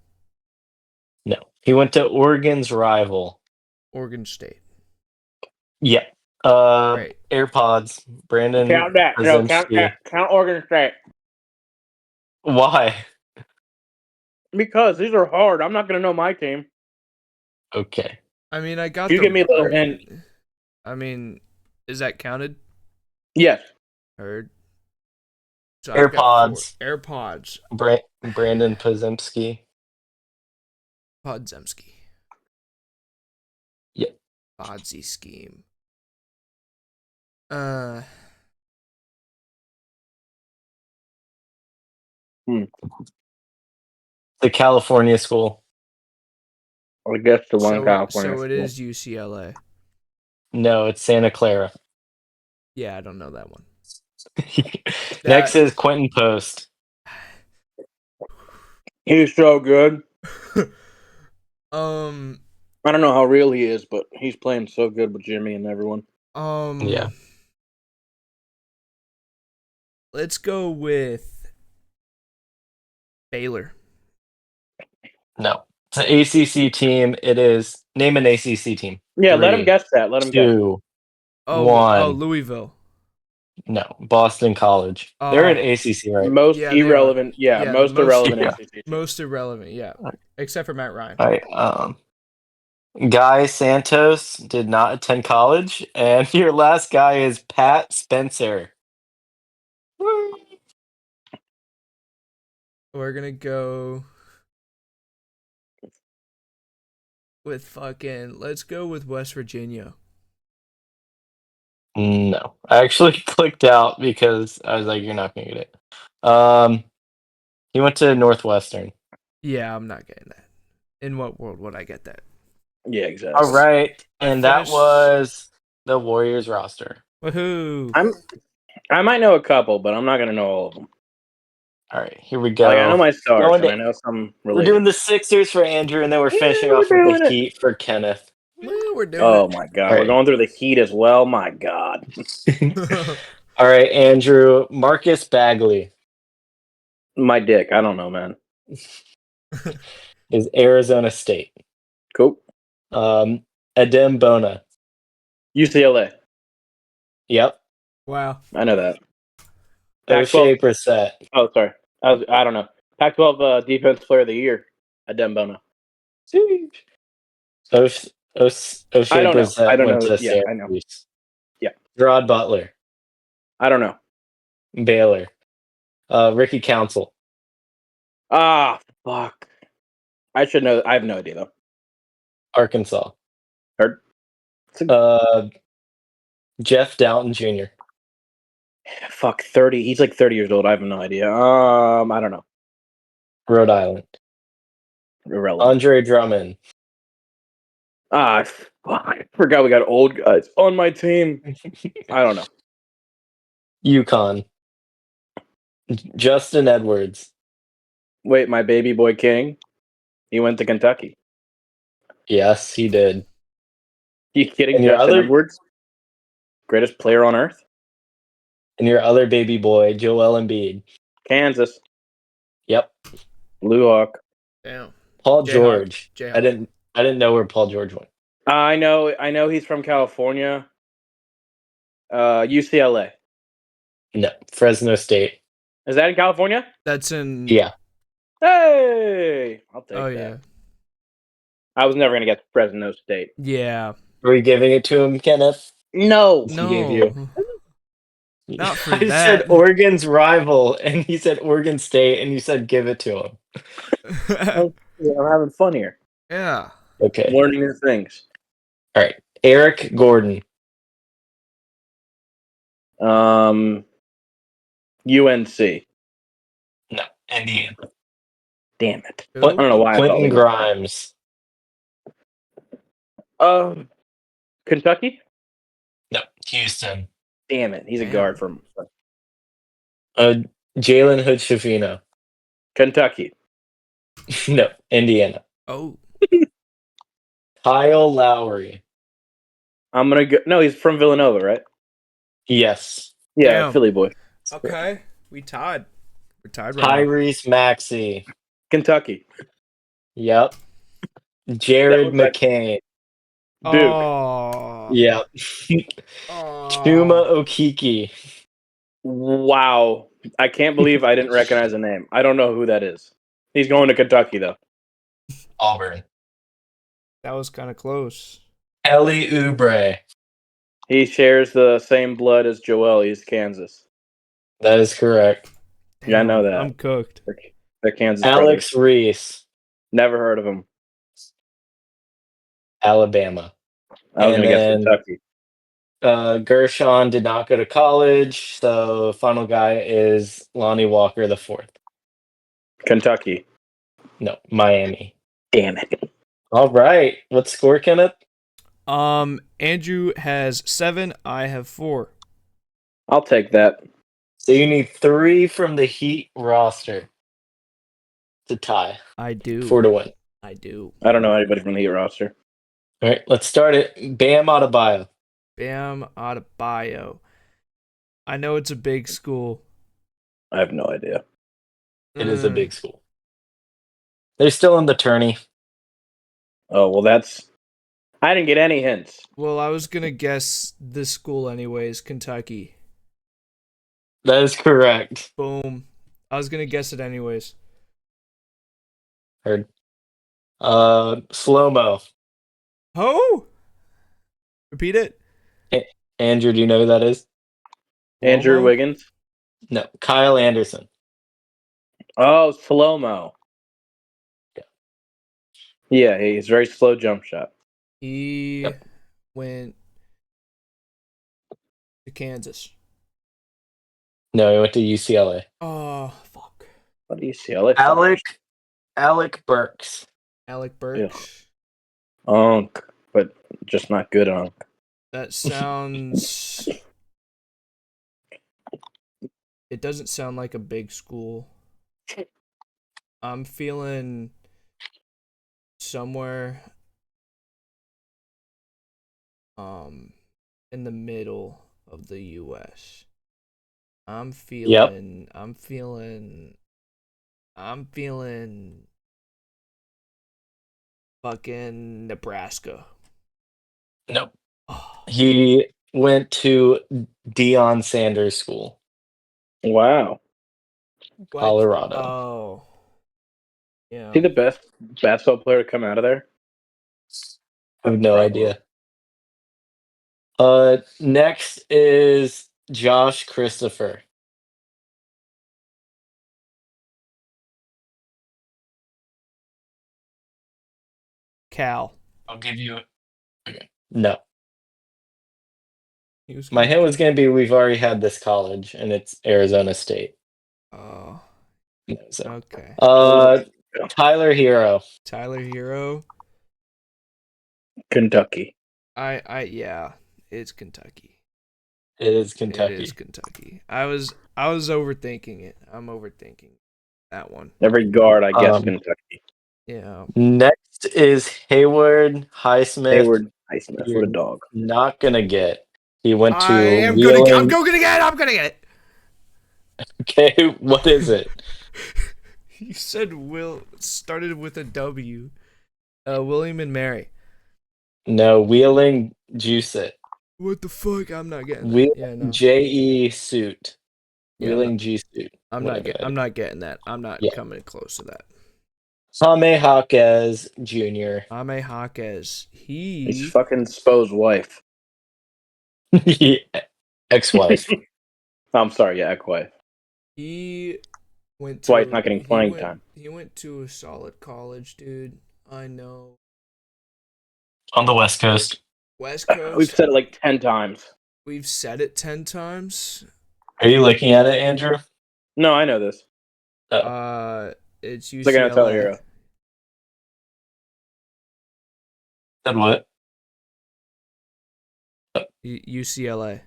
No, he went to Oregon's rival, Oregon State. Yeah. Right. AirPods. Brandon. Count that. No, count that. Count Oregon State. Why? Because these are hard. I'm not gonna know my team. Okay. I mean, I got. You give me a little hint. I mean, is that counted? Yes. Heard. So AirPods. AirPods. Brandon Podzemski. Podzemski. Yep. Podsy scheme. The California school. I guess the one California So it school. is UCLA. No, it's Santa Clara. Yeah, I don't know that one. Next is Quentin Post. He's so good. I don't know how real he is, but he's playing so good with Jimmy and everyone. Yeah. Let's go with Baylor. No. It's an ACC team. It is. Name an ACC team. Yeah, let him guess that. Let him guess. 2, 1. Louisville. No, Boston College. They're an ACC, right? Most Yeah, irrelevant. Yeah, the most irrelevant Yeah. ACC. most irrelevant. Yeah, except for Matt Ryan. All right. Guy Santos did not attend college, and your last guy is Pat Spencer. We're gonna go with fucking. Let's go with West Virginia. No, I actually clicked out because I was like, "You're not gonna get it." He went to Northwestern. Yeah, I'm not getting that. In what world would I get that? Yeah, exactly. All right, I and that finished- was the Warriors roster. Woohoo! I might know a couple, but I'm not gonna know all of them. All right, here we go. Like I know my stars, Going and to- I know some We're related. doing the Sixers for Andrew, and then we're finishing we're off with doing the it. Heat for Kenneth. Well, we're doing Oh it. my god, All we're right. going through the Heat as well. My god, All right, Andrew. Marcus Bagley my dick. I don't know, man. is Arizona State. Cool. Adem Bona. UCLA. Yep. Wow. I know that. O'Shea Pac-12. Brissett. Oh, sorry. I don't know. Pac-12 Defense Player of the Year. Adembona. O'Shea I don't know. Brissett I don't went know. to Yeah, I know. Syracuse. Yeah. Gerard Butler. I don't know. Baylor. Ricky Council. Ah, fuck. I should know. I have no idea though. Arkansas. Heard. Jeff Dalton Jr. Fuck, 30. He's like 30 years old. I have no idea. I don't know. Rhode Island. Irrelevant. Andre Drummond. Fuck. I forgot we got old guys on my team. I don't know. UConn. Justin Edwards. Wait, my baby boy King. He went to Kentucky. Yes, he did. You kidding? And your Justin other- Edwards, greatest player on earth. And your other baby boy, Joel Embiid. Kansas. Yep. Blue Hawk. Damn. Paul Jayhawk. George. Jayhawk. I didn't know where Paul George went. I know he's from California. UCLA. No, Fresno State. Is that in California? That's in. Yeah. Hey, I'll take Oh that. yeah. I was never gonna get Fresno State. Yeah. Were you giving it to him, Kenneth? No. No. gave you- Not for I that. said Oregon's rival, and he said Oregon State, and you said give it to him. I'm having fun here. Yeah. Okay. Learning new things. All right. Eric Gordon. UNC. No, Indiana. Damn it. Who? I don't know why. I thought Quentin we- Grimes. Kentucky. No, Houston. Damn it. He's a Damn. guard from Jalen Hood-Schifino. Kentucky. No, Indiana. Oh. Kyle Lowry. I'm gonna go. No, he's from Villanova, right? Yes. Yeah, Damn. Philly boy. Okay. We tied. We're tied right now. Tyrese Maxey. Kentucky. Yep. Jared That was like- McCain. Duke. Oh. Yep. Chuma Okiki. Wow. I can't believe I didn't recognize the name. I don't know who that is. He's going to Kentucky though. Auburn. That was kind of close. Ellie Oubre. He shares the same blood as Joel. He's Kansas. That is correct. Yeah, I know that. I'm cooked. They're Kansas. Alex brothers. Reese. Never heard of him. Alabama. I was And gonna guess then- Kentucky. Gershon did not go to college, so final guy is Lonnie Walker the fourth. Kentucky. No, Miami. Damn it. All right. What score, Kenneth? Andrew has 7. I have 4. I'll take that. So you need 3 from the Heat roster to tie. I do. 4 to win. I do. I don't know anybody from the Heat roster. All right, let's start it. Bam Adebayo. Bam Adebayo. I know it's a big school. I have no idea. It is a big school. They're still in the tourney. Oh well, that's. I didn't get any hints. Well, I was gonna guess this school anyways, Kentucky. That is correct. Boom. I was gonna guess it anyways. Heard. Slow-mo. Oh, repeat it. Andrew, do you know who that is? Andrew Lomo. Wiggins. No, Kyle Anderson. Oh, slow mo. Yeah, he's very slow jump shot. He Yep. went to Kansas. No, he went to UCLA. Oh, fuck. What do you see? I like Alec Burks. Alec Burks. Unk, but just not good Unk. That sounds. It doesn't sound like a big school. I'm feeling somewhere in the middle of the US. I'm feeling fucking Nebraska. Nope. Oh, He went to Deion Sanders School, Wow. what? Colorado. Oh. Yeah. Is he the best basketball player to come out of there? I have no Probably. idea. Next is Josh Christopher. Cal. I'll give you. Okay. No, He was my gonna hint was going to be we've already had this college, and it's Arizona State. Oh. No, so. Okay. Tyler Hero. Tyler Hero. Kentucky. Yeah, it's Kentucky. It is It Kentucky. is Kentucky. I was overthinking it. I'm overthinking that one. Every guard, I guess, Kentucky. Yeah. Next is Hayward Highsmith. Hayward Highsmith. You're What a dog. not gonna get. He went to I'm Wheeling. gonna get it. I'm gonna get it. Okay, what is it? You said started with a W. William and Mary. No, Wheeling Juice It. What the fuck? I'm not getting that. Yeah, no. J.E. Suit. Yeah, Wheeling no. G Suit. I'm not getting that. I'm not coming close to that. Jaime Jaquez Jr. Jaime Jaquez. He's fucking Spo's wife. Ex-wife. I'm sorry, yeah, ex-wife. He went That's to why he's not getting playing time. He went to a solid college, dude. I know. On the West Coast. West Coast. We've said it like 10 times. We've said it 10 times. Are you looking at it, Andrew? No, I know this. It's UCLA. They're gonna tell Hero. Said what? UCLA.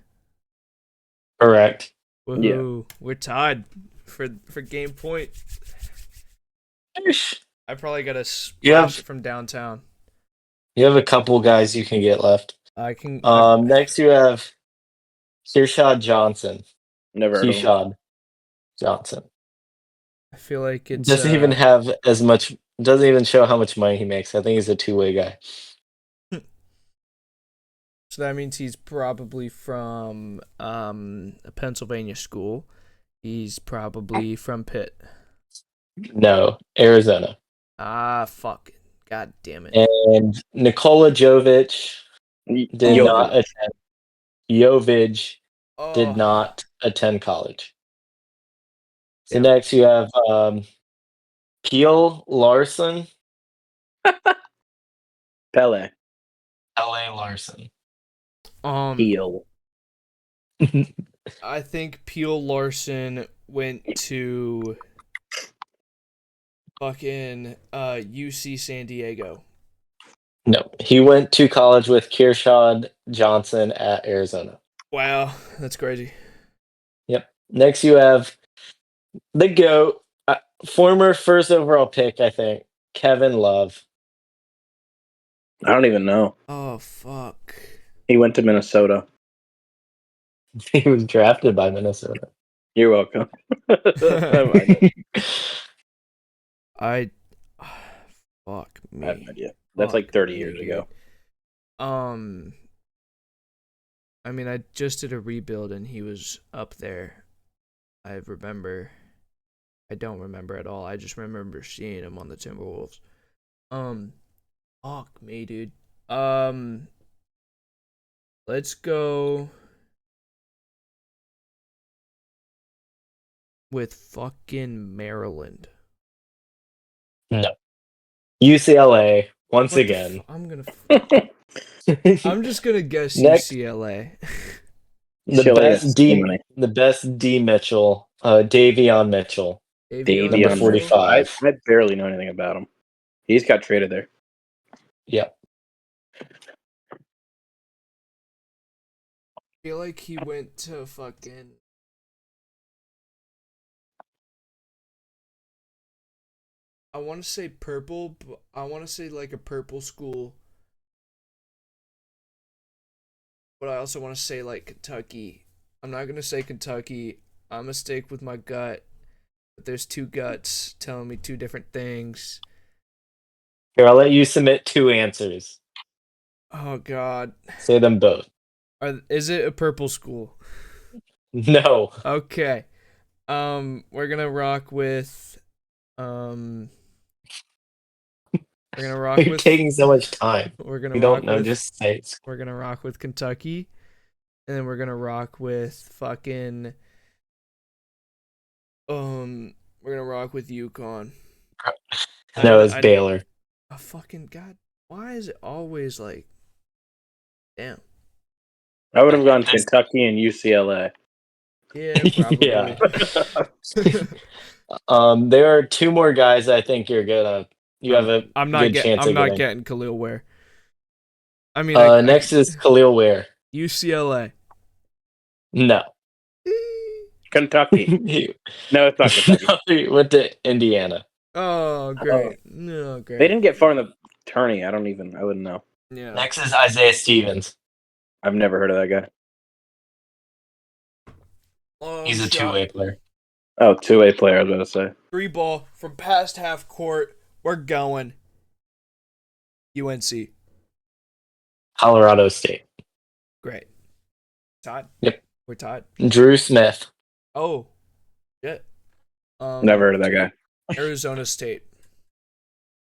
Correct. Woohoo. Yeah. We're tied for game point. I probably got a splash from downtown. You have a couple guys you can get left. I can. Next you have Kearshad Johnson. Never heard of him. Kearshad Johnson. I feel like it doesn't even have as much. Doesn't even show how much money he makes. I think he's a two-way guy. So that means he's probably from a Pennsylvania school. He's probably from Pitt. No, Arizona. Ah, fuck. God damn it. And Nikola Jovic did not attend. Jovic did not attend college. So next you have Peel Larson. Pele. L.A. Larson. Peel. I think Peel Larson went to fucking UC San Diego. No, he went to college with Kearshad Johnson at Arizona. Wow, that's crazy. Yep. Next you have the GOAT, former first overall pick, I think, Kevin Love. I don't even know. Oh, fuck. He went to Minnesota. He was drafted by Minnesota. You're welcome. Fuck me. I have no idea. That's like 30 years ago. I mean, I just did a rebuild and he was up there. I remember. I don't remember at all. I just remember seeing him on the Timberwolves. Fuck me, dude. Let's go with fucking Maryland. No. UCLA once What again. I'm just gonna guess Next. UCLA. The best D Mitchell, Davion Mitchell, number Davion 45. I barely know anything about him. He just got traded there. Yep. I feel like he went to fucking. I want to say purple, but I want to say like a purple school. But I also want to say like Kentucky. I'm not gonna say Kentucky. I'm gonna stick with my gut. But there's two guts telling me two different things. Here, I'll let you submit 2 answers. Oh God. Say them both. Is it a purple school? No. Okay. We're gonna rock with. We're gonna rock You're with. taking so much time. We're gonna You rock don't know, with. just say it. We're gonna rock with Kentucky, and then we're gonna rock with fucking. We're gonna rock with UConn. No, it's Baylor. Oh, fucking God. Why is it always like. Damn. I would have gone Kentucky and UCLA. Yeah, probably. Yeah. There are 2 more guys I think you're gonna. You have a good chance of getting. Getting Khalil Ware. I mean, next is Khalil Ware. UCLA. No. Kentucky. No, it's not Kentucky. No, he went to Indiana. Oh, great. No, great. They didn't get far in the tourney. I wouldn't know. Yeah. Next is Isaiah Stevens. I've never heard of that guy. He's a 2-way player. Oh, 2-way player, I was going to say. Free ball from past half court. We're going. UNC. Colorado State. Great. Tied? Yep. We're tied. Drew Smith. Oh. Shit. Never heard of that guy. Arizona State.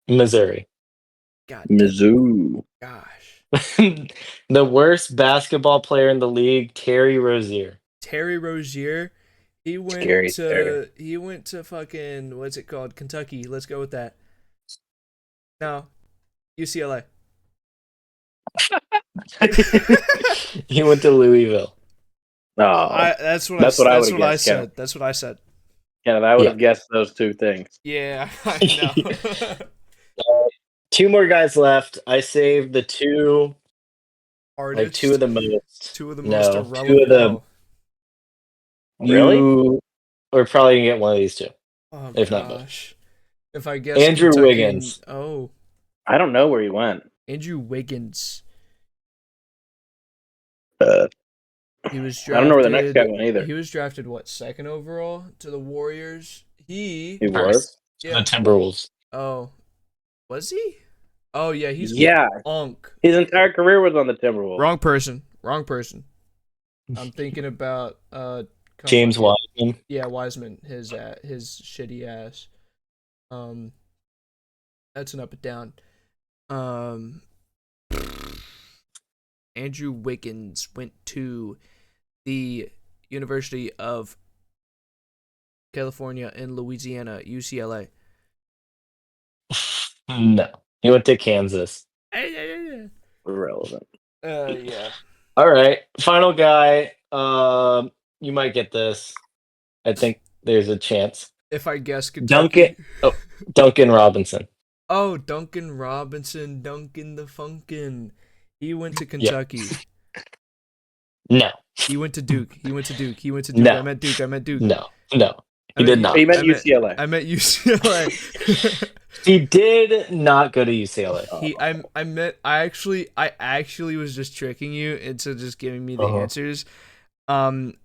Missouri. God. Mizzou. Gosh. The worst basketball player in the league, Terry Rozier. Terry Rozier. He went Scary to Terry. he went to fucking what's it called? Kentucky. Let's go with that. No. UCLA. He went to Louisville. Oh, that's what I said. That's what I said. Yeah, I would have guessed those 2 things. Yeah, I know. 2 more guys left. I saved the 2 Artists. like 2 of the most. 2 of the most irrelevant. 2 of the. Really? We're probably gonna get one of these 2. Oh if not both. gosh. If I guess Andrew Kentucky Wiggins. Oh. I don't know where he went. Andrew Wiggins. He was drafted. I don't know where the next guy went either. He was drafted what, 2nd overall to the Warriors? He was? The Timberwolves. Oh. Was he? Oh yeah, he's Unk. His entire career was on the Timberwolves. Wrong person. I'm thinking about James Wiseman. Yeah, Wiseman. His shitty ass. That's an up and down. Andrew Wiggins went to the University of California in Louisiana, UCLA. No, he went to Kansas. Irrelevant. Yeah. All right, final guy. You might get this. I think there's a chance. If I guess Kentucky. Duncan Robinson. Oh, Duncan Robinson, Duncan the Funkin'. He went to Kentucky. No. He went to Duke. No. I meant Duke. No. He did not. He meant UCLA. I meant UCLA. He did not go to UCLA. I actually was just tricking you into just giving me the answers. Hold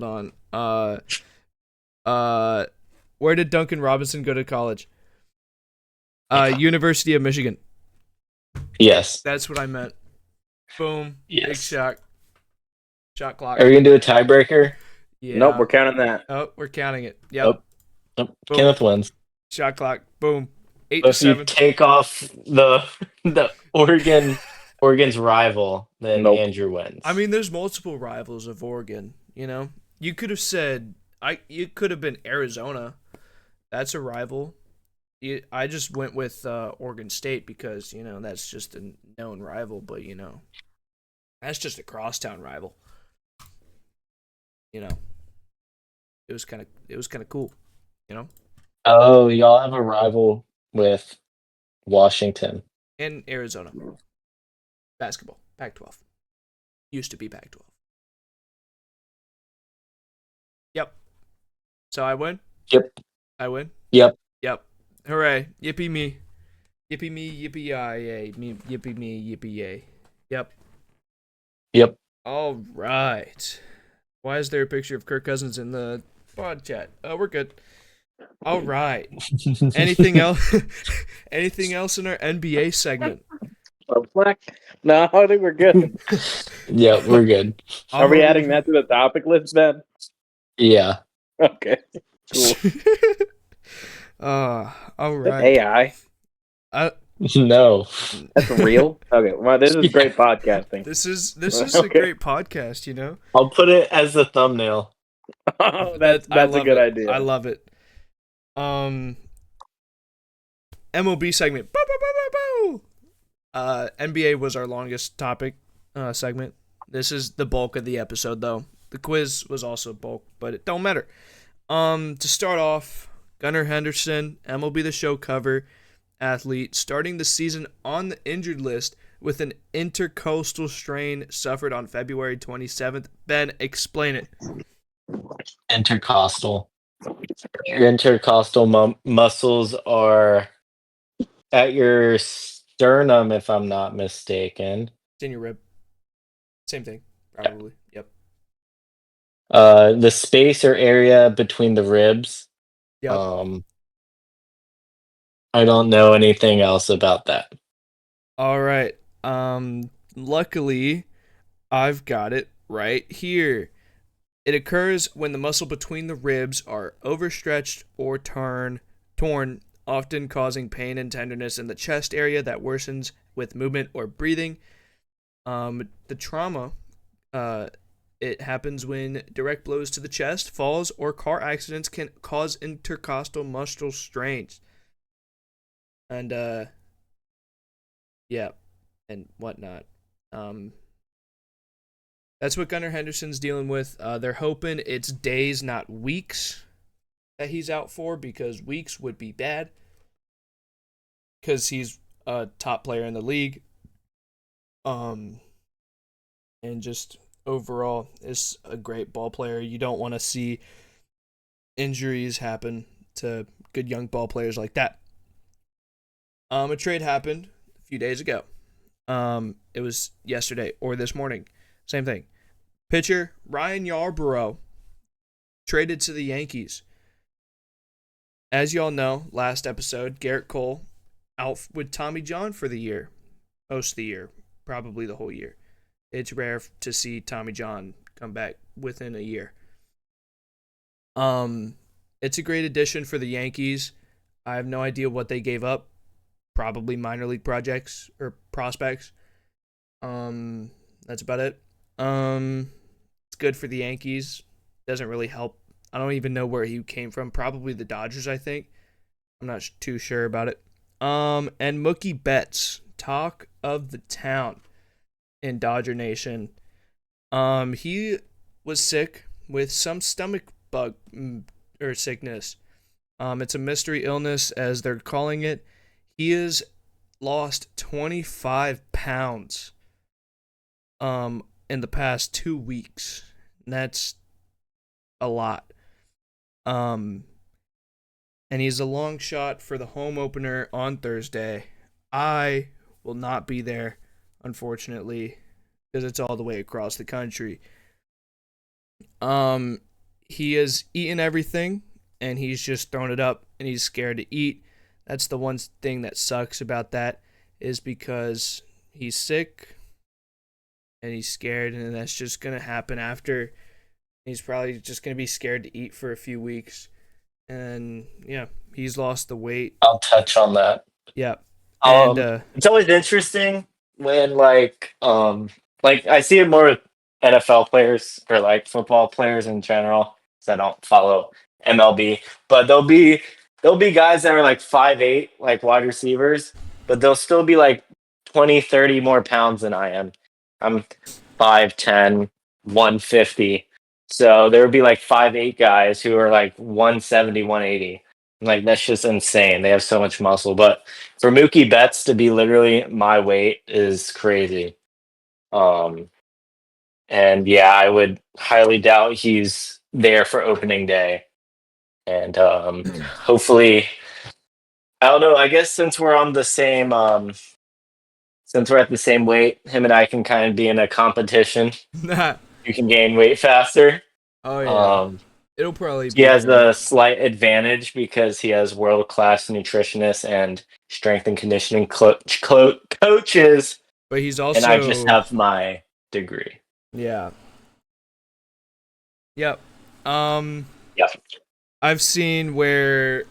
on. Where did Duncan Robinson go to college? University of Michigan. Yes. That's what I meant. Boom. Yes. Big shock. Shot clock. Are we gonna do a tiebreaker? Yeah. Nope, we're counting that. Oh, we're counting it. Yep. Nope. Kenneth wins. Shot clock. Boom. 8 So to if you 7. take off the Oregon's rival, then Nope. Andrew wins. I mean, there's multiple rivals of Oregon. You know, you could have said you could have been Arizona. That's a rival. I just went with Oregon State because that's just a known rival, but that's just a crosstown rival. It was kind of cool. Oh, y'all have a rival with Washington. And Arizona basketball, Pac-12 used to be Pac-12. Yep. So I win. Yep. I win. Yep. Yep. Hooray! Yippee me! Yippee me! Yippee yay! Yippee me! Yippee yay! Yep. Yep. All right. Why is there a picture of Kirk Cousins in the pod chat? Oh, we're good. All right. Anything else? Anything else in our NBA segment? No, I think we're good. Yeah, we're good. Are we adding that to the topic list then? Yeah. Okay. Cool. All right. AI. No. That's real. Okay. Well, this is great podcasting. This is a great podcast. I'll put it as the thumbnail. Oh, that's a good idea. I love it. MLB segment. Bow, bow, bow, bow, bow. NBA was our longest topic segment. This is the bulk of the episode, though. The quiz was also bulk, but it don't matter. To start off, Gunnar Henderson, MLB The Show cover athlete, starting the season on the injured list with an intercostal strain suffered on February 27th. Ben, explain it. Intercostal. Your intercostal muscles are at your sternum, if I'm not mistaken. It's in your rib. Same thing, probably. Yep. The space or area between the ribs. Yep. I don't know anything else about that. All right. Luckily, I've got it right here. It occurs when the muscle between the ribs are overstretched or torn, often causing pain and tenderness in the chest area that worsens with movement or breathing. The trauma, it happens when direct blows to the chest, falls, or car accidents can cause intercostal muscle strains. And, yeah, and whatnot. That's what Gunnar Henderson's dealing with. They're hoping it's days, not weeks, that he's out for, because weeks would be bad. Because he's a top player in the league. And just overall is a great ball player. You don't want to see injuries happen to good young ball players like that. A trade happened a few days ago. It was yesterday or this morning. Same thing. Pitcher Ryan Yarbrough traded to the Yankees. As y'all know, last episode, Garrett Cole out with Tommy John for the year. Most of the year. Probably the whole year. It's rare to see Tommy John come back within a year. It's a great addition for the Yankees. I have no idea what they gave up. Probably minor league projects or prospects. That's about it. It's good for the Yankees. Doesn't really help. I don't even know where he came from. Probably the Dodgers, I think. I'm not too sure about it. And Mookie Betts, talk of the town in Dodger Nation. He was sick with some stomach bug or sickness. It's a mystery illness, as they're calling it. He has lost 25 pounds in the past 2 weeks. And that's a lot. And he's a long shot for the home opener on Thursday. I will not be there, unfortunately, because it's all the way across the country. He has eaten everything, and he's just thrown it up, and he's scared to eat. That's the one thing that sucks about that, is because he's sick. and he's scared, and that's just gonna happen after. He's probably just gonna be scared to eat for a few weeks, and yeah, he's lost the weight. I'll touch on that. Yeah, and It's always interesting when like I see it more with NFL players or like football players in general. Because I don't follow MLB, but there'll be guys that are like 5'8", like wide receivers, but they'll still be like 20, 30 more pounds than I am. I'm 5'10", 150. So there would be like 5'8" guys who are like 170, 180. Like that's just insane. They have so much muscle. But for Mookie Betts to be literally my weight is crazy. Um, and yeah, I would highly doubt he's there for opening day. And hopefully, I don't know. I guess since we're at the same weight, him and I can kind of be in a competition. You can gain weight faster. oh yeah, Um, it'll probably he be has good. a slight advantage because he has world class nutritionists and strength and conditioning coaches, But he's and I just also have my degree. yeah. Yep. Yeah. I've seen where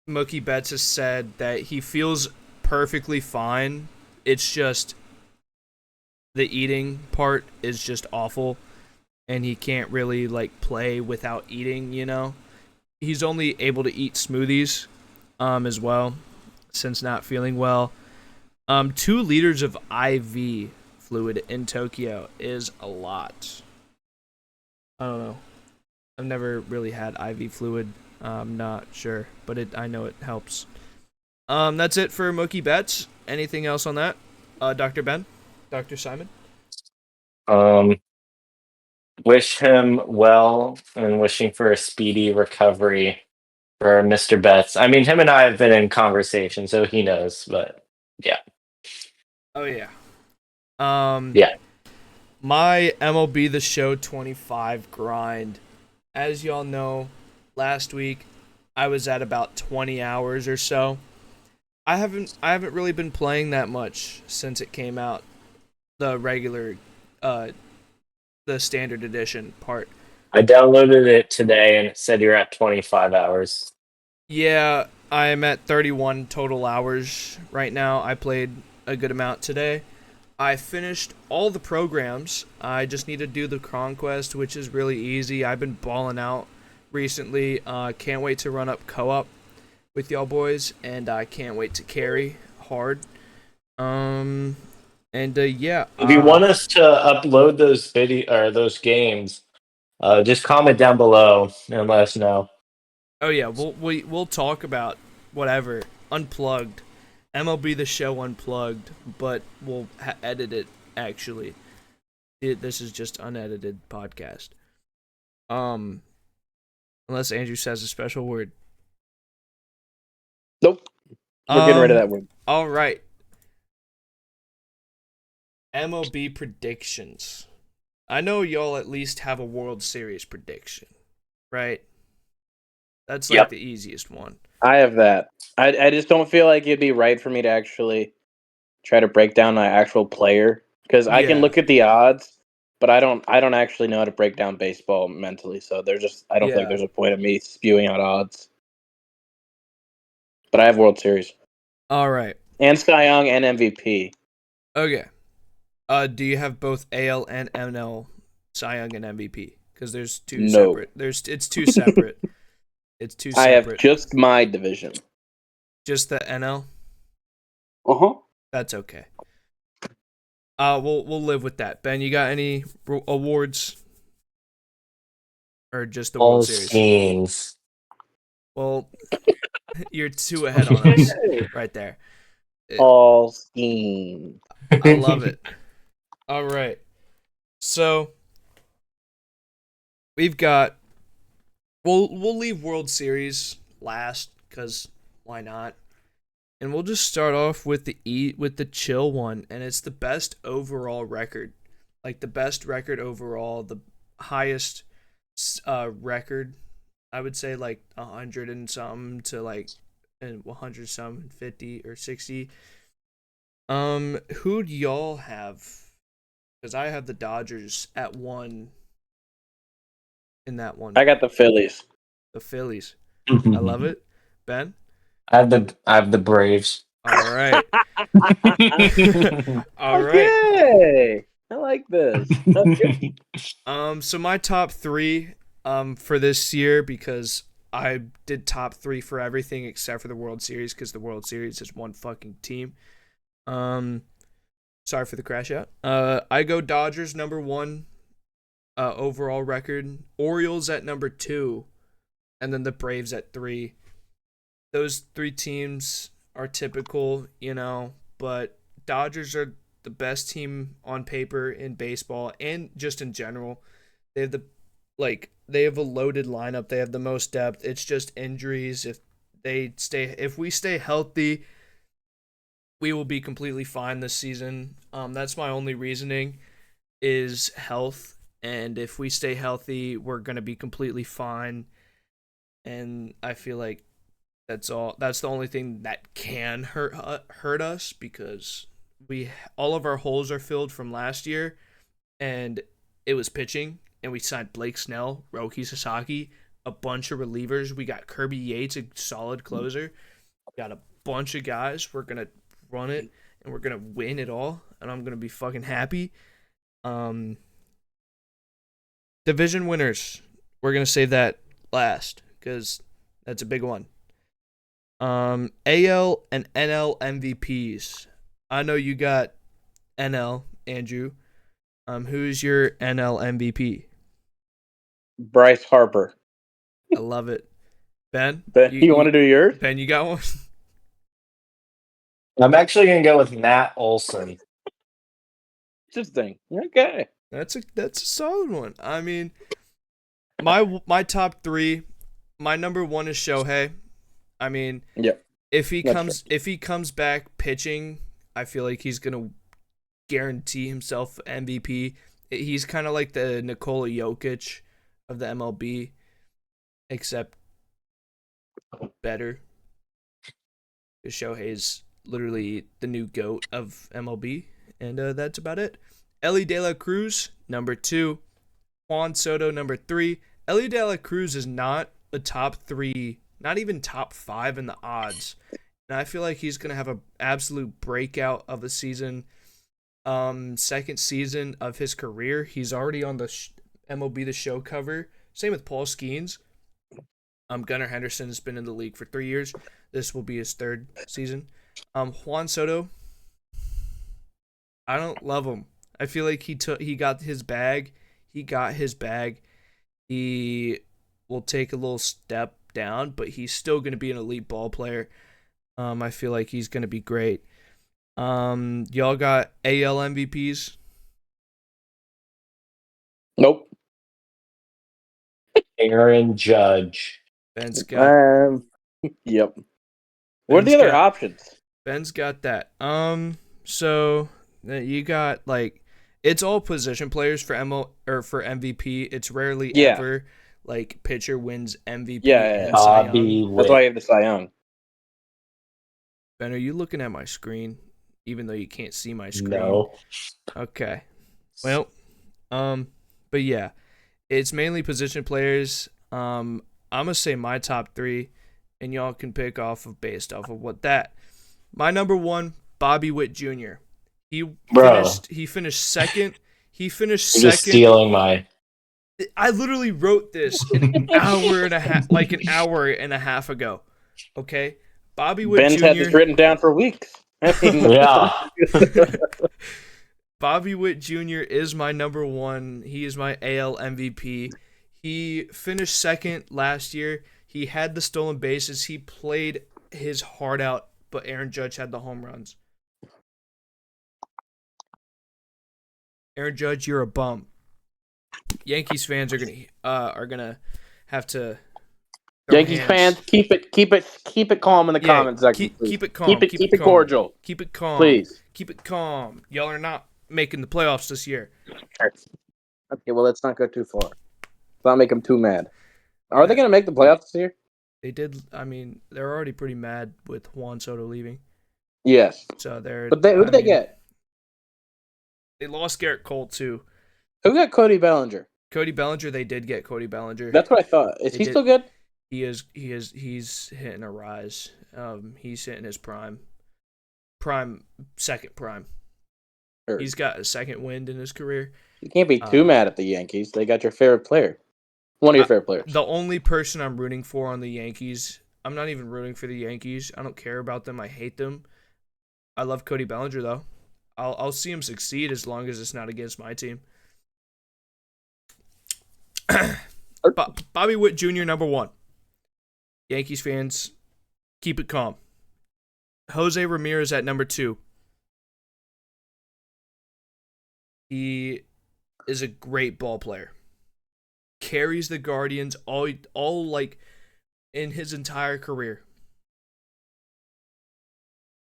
Mookie Betts has said that he feels perfectly fine. It's just the eating part is just awful, and he can't really like play without eating. He's only able to eat smoothies, as well, since not feeling well. 2 liters of IV fluid in Tokyo is a lot. I don't know. I've never really had IV fluid. I'm not sure, but I know it helps. That's it for Mookie Betts. Anything else on that? Dr. Ben? Dr. Simon? Um, wish him well and wishing for a speedy recovery for Mr. Betts. I mean, him and I have been in conversation, so he knows. But yeah, Oh yeah. Um, yeah, my MLB The Show 25 grind. As y'all know, last week I was at about 20 hours or so. I haven't really been playing that much since it came out. The regular the standard edition part. I downloaded it today and it said you're at 25 hours. Yeah, I'm at 31 total hours right now. I played a good amount today. I finished all the programs. I just need to do the conquest, which is really easy. I've been balling out recently. Can't wait to run up co-op with y'all boys, and I can't wait to carry hard. Yeah. If you want us to upload those those games, just comment down below and let us know. Oh yeah, we'll talk about whatever unplugged, MLB The Show unplugged, but we'll edit it actually. This is just unedited podcast. Unless Andrew says a special word. Nope. We're getting rid of that word. All right. MLB predictions. I know y'all at least have a World Series prediction, right? That's like the easiest one. I have that. I just don't feel like it'd be right for me to actually try to break down my actual player because I can look at the odds, but I don't actually know how to break down baseball mentally. So I don't feel like there's a point of me spewing out odds. But I have World Series. All right. And Cy Young and MVP. Okay. Do you have both AL and NL Cy Young and MVP? Because there's two separate. It's two separate. It's two separate. I have just my division. Just the NL? Uh-huh. That's okay. We'll live with that. Ben, you got any awards? Or just the World Series? Teams. Well, you're 2 ahead on us right there. All scheme. I love it. All right. So we've got we'll leave World Series last cuz why not? And we'll just start off with the chill one, and it's the best overall record. Like the best record overall, the highest record, I would say like 100 and something to like 100 some 50 or 60. Who do y'all have Because I have the Dodgers at 1 in that one. I got the Phillies. The Phillies. I love it. Ben? I have the Braves. All right. All right. Okay. I like this. Okay. So my top 3 for this year, because I did top 3 for everything except for the World Series, because the World Series is one fucking team. Sorry for the crash out. I go Dodgers number 1 overall record, Orioles at number 2, and then the Braves at 3. Those 3 teams are typical, but Dodgers are the best team on paper in baseball and just in general. They have they have a loaded lineup. They have the most depth. It's just injuries. If we stay healthy, we will be completely fine this season. That's my only reasoning is health. And if we stay healthy, we're going to be completely fine. And I feel like that's the only thing that can hurt us, because all of our holes are filled from last year, and it was pitching, and we signed Blake Snell, Roki Sasaki, a bunch of relievers. We got Kirby Yates, a solid closer. We got a bunch of guys. We're gonna run it, and we're gonna win it all, and I'm gonna be fucking happy. Division winners, we're gonna save that last, because that's a big one. AL and NL MVPs. I know you got NL, Andrew. Who's your NL MVP? Bryce Harper. I love it. Ben? You want to do yours? Ben, you got one? I'm actually going to go with Matt Olson. Interesting. Okay. That's a solid one. I mean, my top 3, my number 1 is Shohei. I mean, yeah. If he comes back pitching, I feel like he's gonna guarantee himself MVP. He's kind of like the Nikola Jokic of the MLB, except better. Shohei's literally the new GOAT of MLB, and that's about it. Ellie De La Cruz, number 2. Juan Soto, number 3. Ellie De La Cruz is not a top 3, not even top 5 in the odds. And I feel like he's going to have an absolute breakout of a season. Second season of his career. He's already on the MLB The Show cover. Same with Paul Skeens. Gunnar Henderson has been in the league for 3 years. This will be his 3rd season. Juan Soto, I don't love him. I feel like he got his bag. He got his bag. He will take a little step down, but he's still going to be an elite ball player. I feel like he's going to be great. Y'all got AL MVPs? Nope. Aaron Judge. Ben's got. Yep. What are the other options? Ben's got that. So you got it's all position players for for MVP. It's rarely ever pitcher wins MVP. Yeah. And Cy Young. That's why you have the Cy Young. Ben, are you looking at my screen, even though you can't see my screen? No. Okay. Well, but yeah, it's mainly position players. I'm gonna say my top 3, and y'all can pick based off of what that. My number 1, Bobby Witt Jr. He finished second. He finished You're second. Just stealing my. I literally wrote this an hour and a half ago. Okay, Bobby Witt Ben's Jr. had this written down for weeks. Yeah. Bobby Witt Jr. is my number 1. He is my AL MVP. He finished second last year. He had the stolen bases. He played his heart out, but Aaron Judge had the home runs. Aaron Judge, you're a bum. Yankees fans are gonna have to. Yankees fans, keep it calm in the comment section. Keep it calm. Keep it cordial. Keep it calm. Please. Keep it calm. Y'all are not making the playoffs this year. Okay, well, let's not go too far. Let's not make them too mad. Are they going to make the playoffs this year? They did. I mean, they're already pretty mad with Juan Soto leaving. Yes. So they're. But who did they get? They lost Garrett Cole too. Who got Cody Bellinger? Cody Bellinger. They did get Cody Bellinger. That's what I thought. Is he still good? He is. He's hitting a rise. He's hitting his prime. Second prime. Sure. He's got a second wind in his career. You can't be too mad at the Yankees. They got your favorite player. One of your favorite players. The only person I'm rooting for on the Yankees, I'm not even rooting for the Yankees. I don't care about them. I hate them. I love Cody Bellinger, though. I'll see him succeed as long as it's not against my team. Bobby Witt Jr., number 1. Yankees fans, keep it calm. Jose Ramirez at number 2. He is a great ball player. Carries the Guardians all like in his entire career.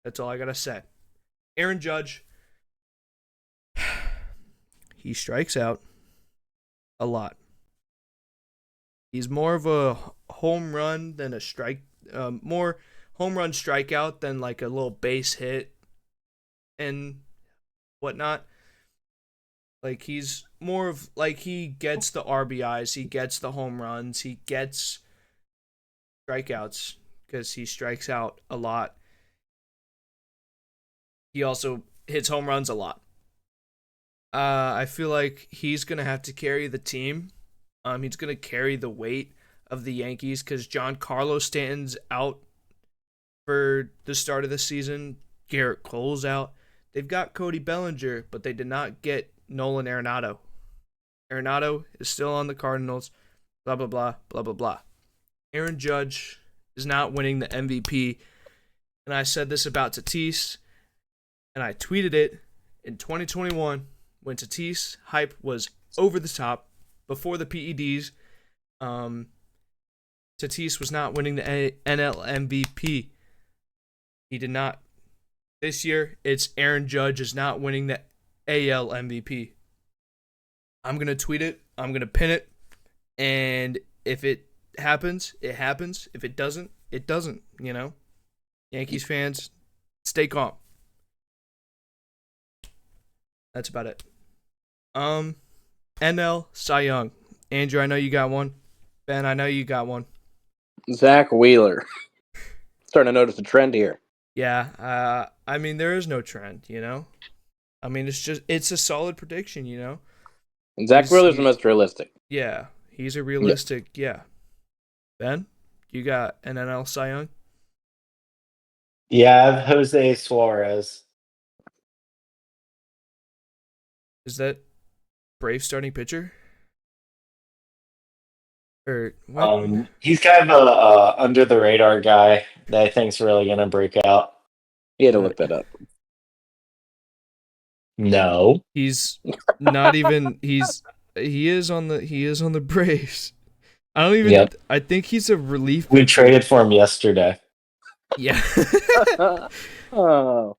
That's all I gotta say. Aaron Judge, he strikes out a lot. He's more of a home run than a strike, more home run strikeout than like a little base hit and whatnot. Like, he's more of, like, he gets the RBIs, he gets the home runs, he gets strikeouts because he strikes out a lot. He also hits home runs a lot. I feel like he's going to have to carry the team. He's going to carry the weight of the Yankees because Giancarlo Stanton's out for the start of the season. Garrett Cole's out. They've got Cody Bellinger, but they did not get Nolan Arenado. Arenado is still on the Cardinals. Blah, blah, blah, blah, blah, blah. Aaron Judge is not winning the MVP. And I said this about Tatis, and I tweeted it in 2021 when Tatis hype was over the top before the PEDs. Tatis was not winning the NL MVP. He did not. This year, it's Aaron Judge is not winning the AL MVP. I'm going to tweet it. I'm going to pin it. And if it happens, it happens. If it doesn't, it doesn't, you know? Yankees fans, stay calm. That's about it. NL Cy Young. Andrew, I know you got one. Ben, I know you got one. Zach Wheeler. Starting to notice a trend here. Yeah, I mean, there is no trend, you know? I mean, it's a solid prediction, you know? And Zach Wheeler's the most realistic. Yeah, he's a realistic, yeah. Ben, you got an NL Cy Young? Yeah, I have Jose Suarez. Is that Brave starting pitcher? Or what? He's kind of a under the radar guy that I think's really gonna break out. You had to look that up. No, he's not even. He is on the Braves. I don't even. Yep. I think he's a relief pitcher. We traded for him yesterday. Yeah. Oh.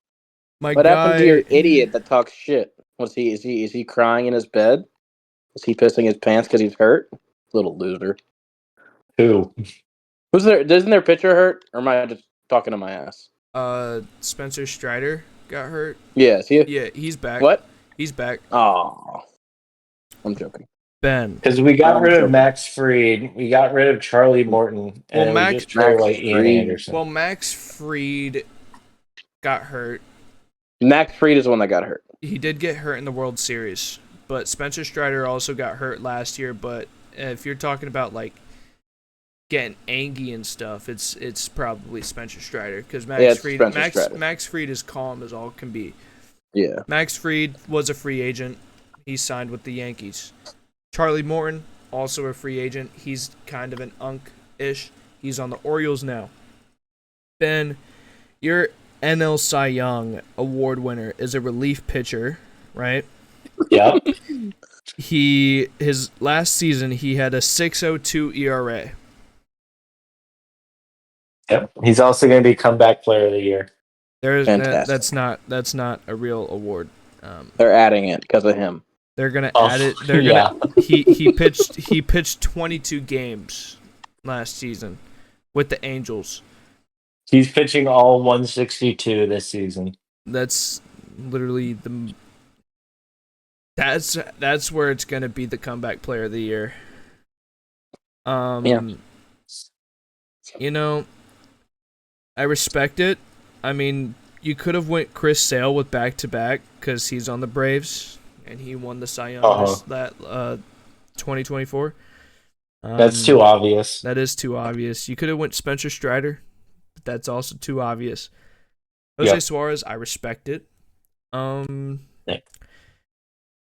What happened to your idiot that talks shit? Is he crying in his bed? Is he pissing his pants because he's hurt? Little loser. Who? Who's there? Isn't their pitcher hurt? Or am I just talking to my ass? Spencer Strider got hurt. Yeah, yeah, he's back. What? He's back. Oh, I'm joking. Ben, because we got rid of Max Fried, we got rid of Charlie Morton, and we just traded like Ian Anderson. Well, Max Fried got hurt. Max Fried is the one that got hurt. He did get hurt in the World Series, but Spencer Strider also got hurt last year. But if you're talking about like getting angry and stuff, it's probably Spencer Strider because Max Fried is calm as all can be. Yeah. Max Fried was a free agent. He signed with the Yankees. Charlie Morton, also a free agent. He's kind of an unk-ish. He's on the Orioles now. Ben, your NL Cy Young award winner is a relief pitcher, right? Yeah. His last season he had a 6.02 ERA. Yep. He's also going to be comeback player of the year. That's not a real award. They're adding it because of him. They're gonna add it. They're gonna. He pitched 22 games last season with the Angels. He's pitching all 162 this season. That's literally That's where it's gonna be the comeback player of the year. Yeah. You know, I respect it. I mean, you could have went Chris Sale with back to back because he's on the Braves and he won the Cy Young 2024. That's too obvious. That is too obvious. You could have went Spencer Strider, but that's also too obvious. Jose Suarez, I respect it. Yeah.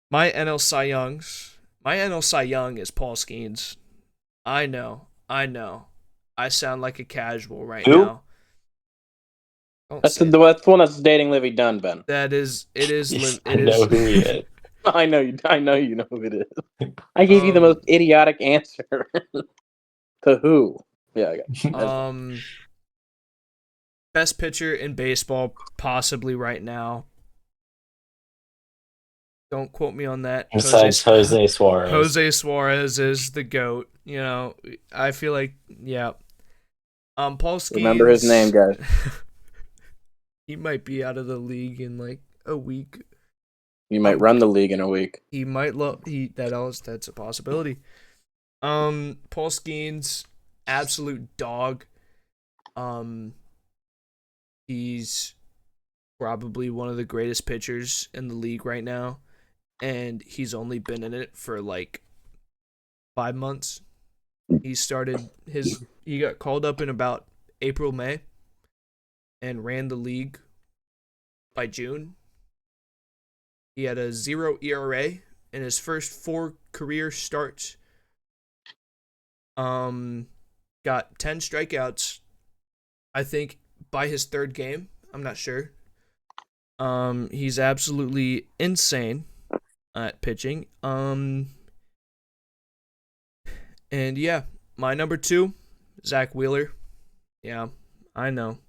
My NL Cy Young is Paul Skeens. I know. I sound like a casual right now. That's the one that's dating Livy Dunn, Ben. It is. I know who he is. I know you know who it is. I gave you the most idiotic answer. To who? Yeah. Best pitcher in baseball, possibly right now. Don't quote me on that. Besides Jose Suarez. Jose Suarez is the GOAT. You know, I feel like, yeah. Paul Skeens. Remember his name, guys. He might be out of the league in like a week. He might run the league in a week. He might that's a possibility. Paul Skeens, absolute dog. He's probably one of the greatest pitchers in the league right now, and he's only been in it for like 5 months. He got called up in about April, May, and ran the league by June. He had a 0 ERA in his first 4 career starts. Got 10 strikeouts, I think, by his 3rd game. I'm not sure. He's absolutely insane at pitching. And yeah, my number 2, Zach Wheeler. Yeah, I know.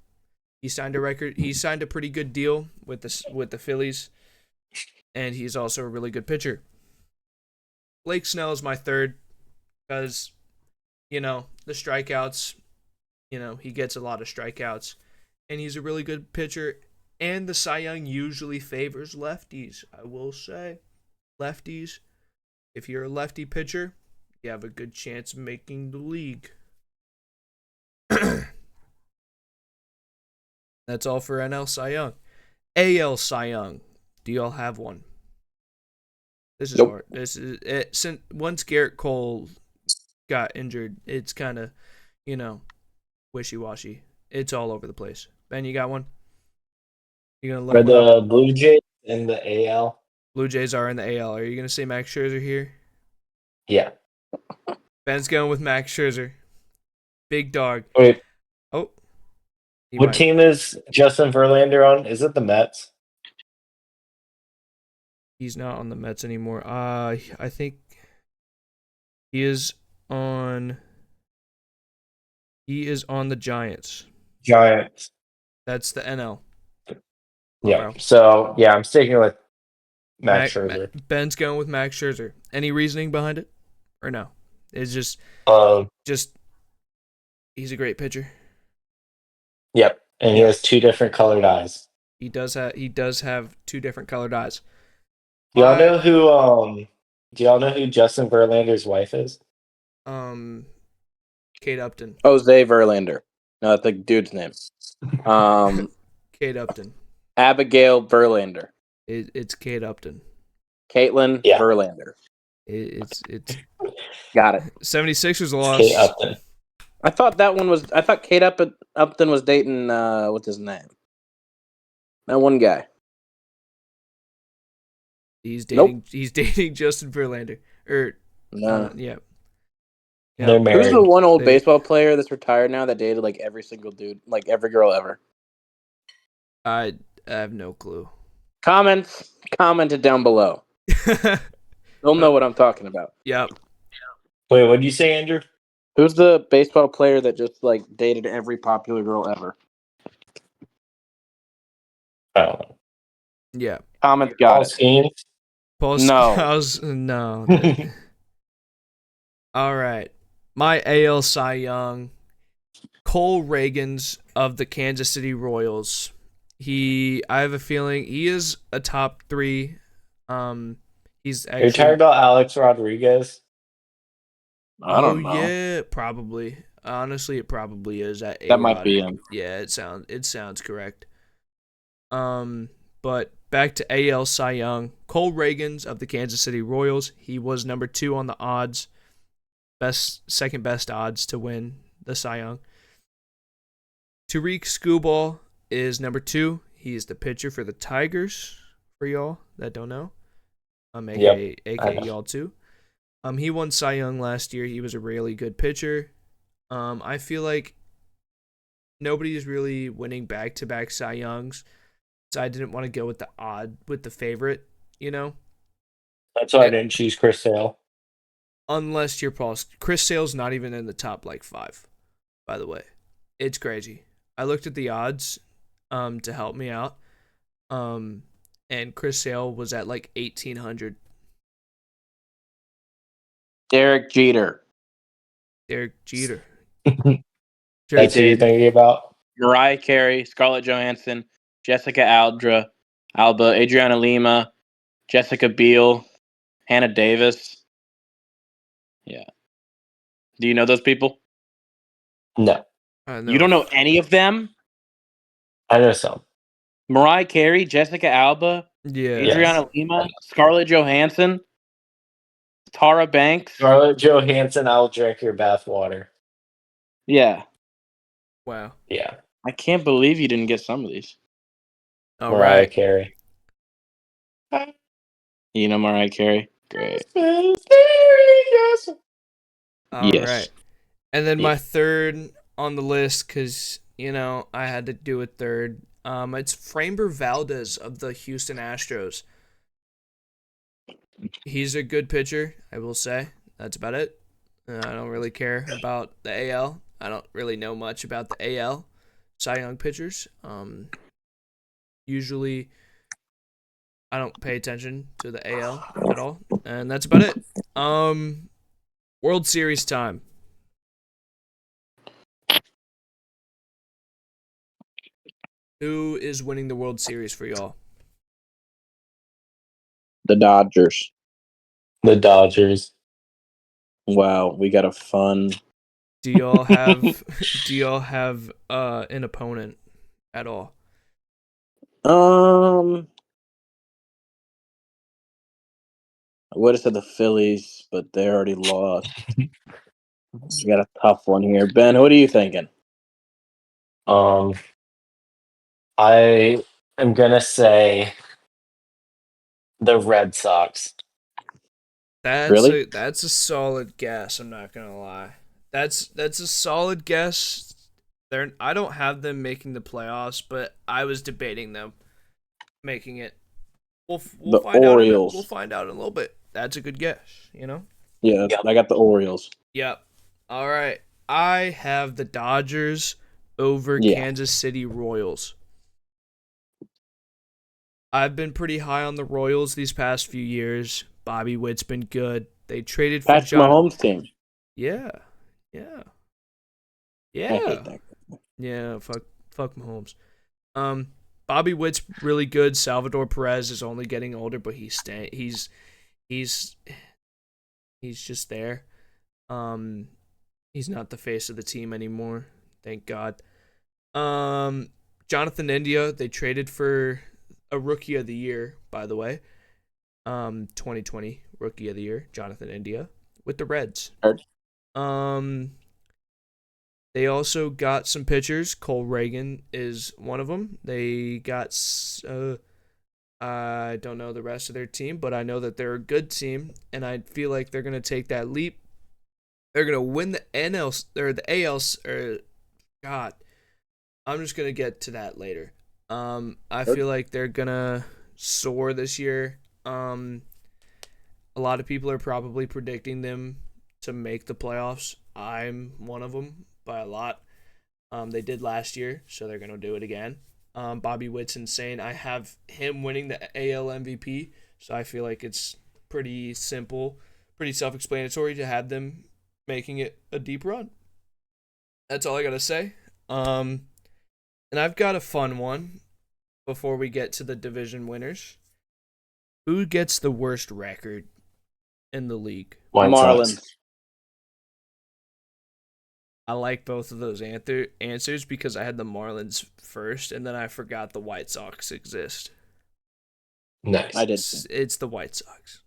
He signed a pretty good deal with the Phillies, and he's also a really good pitcher. Blake Snell is my 3rd because, you know, the strikeouts, you know, he gets a lot of strikeouts, and he's a really good pitcher, and the Cy Young usually favors lefties, I will say. Lefties. If you're a lefty pitcher, you have a good chance of making the league. That's all for NL Cy Young. AL Cy Young. Do y'all have one? This is hard. This is it. Since once Garrett Cole got injured, it's kind of, you know, wishy-washy. It's all over the place. Ben, you got one? You gonna look the Blue Jays in the AL? Blue Jays are in the AL. Are you gonna say Max Scherzer here? Yeah. Ben's going with Max Scherzer. Big dog. Wait. Oh. What team is Justin Verlander on? Is it the Mets? He's not on the Mets anymore. I think he is on the Giants. Giants. That's the NL. Yeah. So, yeah, I'm sticking with Max Scherzer. Ben's going with Max Scherzer. Any reasoning behind it? Or no? It's just he's a great pitcher. Yep. And he has 2 different colored eyes. He does have 2 different colored eyes. Do y'all know who Justin Verlander's wife is? Kate Upton. Jose Verlander. No, that's the dude's name. Kate Upton. Abigail Verlander. It's Kate Upton. Caitlin Verlander. It's got it. 76ers lost. Kate Upton. I thought Kate Upton was dating what's his name? That one guy. He's dating Justin Verlander. No. Yeah. They're married. Who's the one old baseball player that's retired now that dated like every single dude, like every girl ever? I have no clue. Comment it down below. They'll know what I'm talking about. Yep. Wait, what did you say, Andrew? Who's the baseball player that just like dated every popular girl ever? I don't know. Yeah. Comment got it. No. All right. My AL Cy Young, Cole Reagans of the Kansas City Royals. I have a feeling he is a top 3. He He's Are you talking actually. about Alex Rodriguez? I Oh don't know. yeah, probably. Honestly, it probably is at A That might Rod. be him. Yeah, it sounds correct. Um, but back to AL Cy Young. Cole Reagans of the Kansas City Royals. He was number 2 on the odds, second best odds to win the Cy Young. Tariq Skubal is number 2. He's the pitcher for the Tigers. For y'all that don't know, Yep, I aka know. y'all too. He won Cy Young last year. He was a really good pitcher. I feel like nobody's really winning back-to-back Cy Youngs, so I didn't want to go with the favorite, you know. That's why I Eh, didn't choose Chris Sale. Unless you're Paul. Chris Sale's not even in the top like 5, by the way. It's crazy. I looked at the odds to help me out. And Chris Sale was at like 1,800. Derek Jeter. Derek Jeter. He That's who you're did thinking about? Mariah Carey, Scarlett Johansson, Jessica Alba, Adriana Lima, Jessica Biel, Hannah Davis. Yeah. Do you know those people? No, I You know. don't know any of them? I know some. Mariah Carey, Jessica Alba, Yeah. Yes. Adriana Lima, Scarlett Johansson, Tara Banks. Scarlett Johansson, I'll drink your bathwater. Yeah. Wow. Yeah. I can't believe you didn't get some of these. All Mariah right. Carey. You know Mariah Carey? Great. All Yes. right. And then Yeah. my third on the list, because, I had to do a third. It's Framber Valdez of the Houston Astros. He's a good pitcher, I will say. That's about it. I don't really care about the AL. I don't really know much about the AL Cy Young pitchers. Usually, I don't pay attention to the AL at all, and that's about it. World Series time. Who is winning the World Series for y'all? The Dodgers. The Dodgers. Wow, we got a fun. Do y'all have an opponent at all? I would have said the Phillies, but they already lost. We got a tough one here. Ben, what are you thinking? Um, I am gonna say the Red Sox. Really? That's a solid guess, I'm not gonna lie. That's a solid guess. I don't have them making the playoffs, but I was debating them making it. We'll The find out we'll Orioles. find out in a little bit. That's a good guess. Yeah, Yep. I got the Orioles. Yep. All right. I have the Dodgers over Yeah. Kansas City Royals. I've been pretty high on the Royals these past few years. Bobby Witt's been good. They traded for Patrick Mahomes team. Yeah. Yeah. I hate Yeah. that. Yeah, fuck Mahomes. Bobby Witt's really good. Salvador Perez is only getting older, but he's just there. He's not the face of the team anymore. Thank God. Jonathan India, they traded for a rookie of the year, by the way. 2020 rookie of the year, Jonathan India with the Reds. Heard. They also got some pitchers. Cole Reagan is one of them. They got I don't know the rest of their team, but I know that they're a good team, and I feel like they're gonna take that leap. They're gonna win the NL or the AL. Or God, I'm just gonna get to that later. I feel like they're gonna soar this year. A lot of people are probably predicting them to make the playoffs. I'm one of them by a lot. They did last year, so they're gonna do it again. Bobby Witt's insane. I have him winning the AL MVP, so I feel like it's pretty simple, pretty self-explanatory to have them making it a deep run. That's all I gotta say. And I've got a fun one before we get to the division winners. Who gets the worst record in the league? White Marlins. Sox. I like both of those answers because I had the Marlins first, and then I forgot the White Sox exist. Nice. I did. It's the White Sox.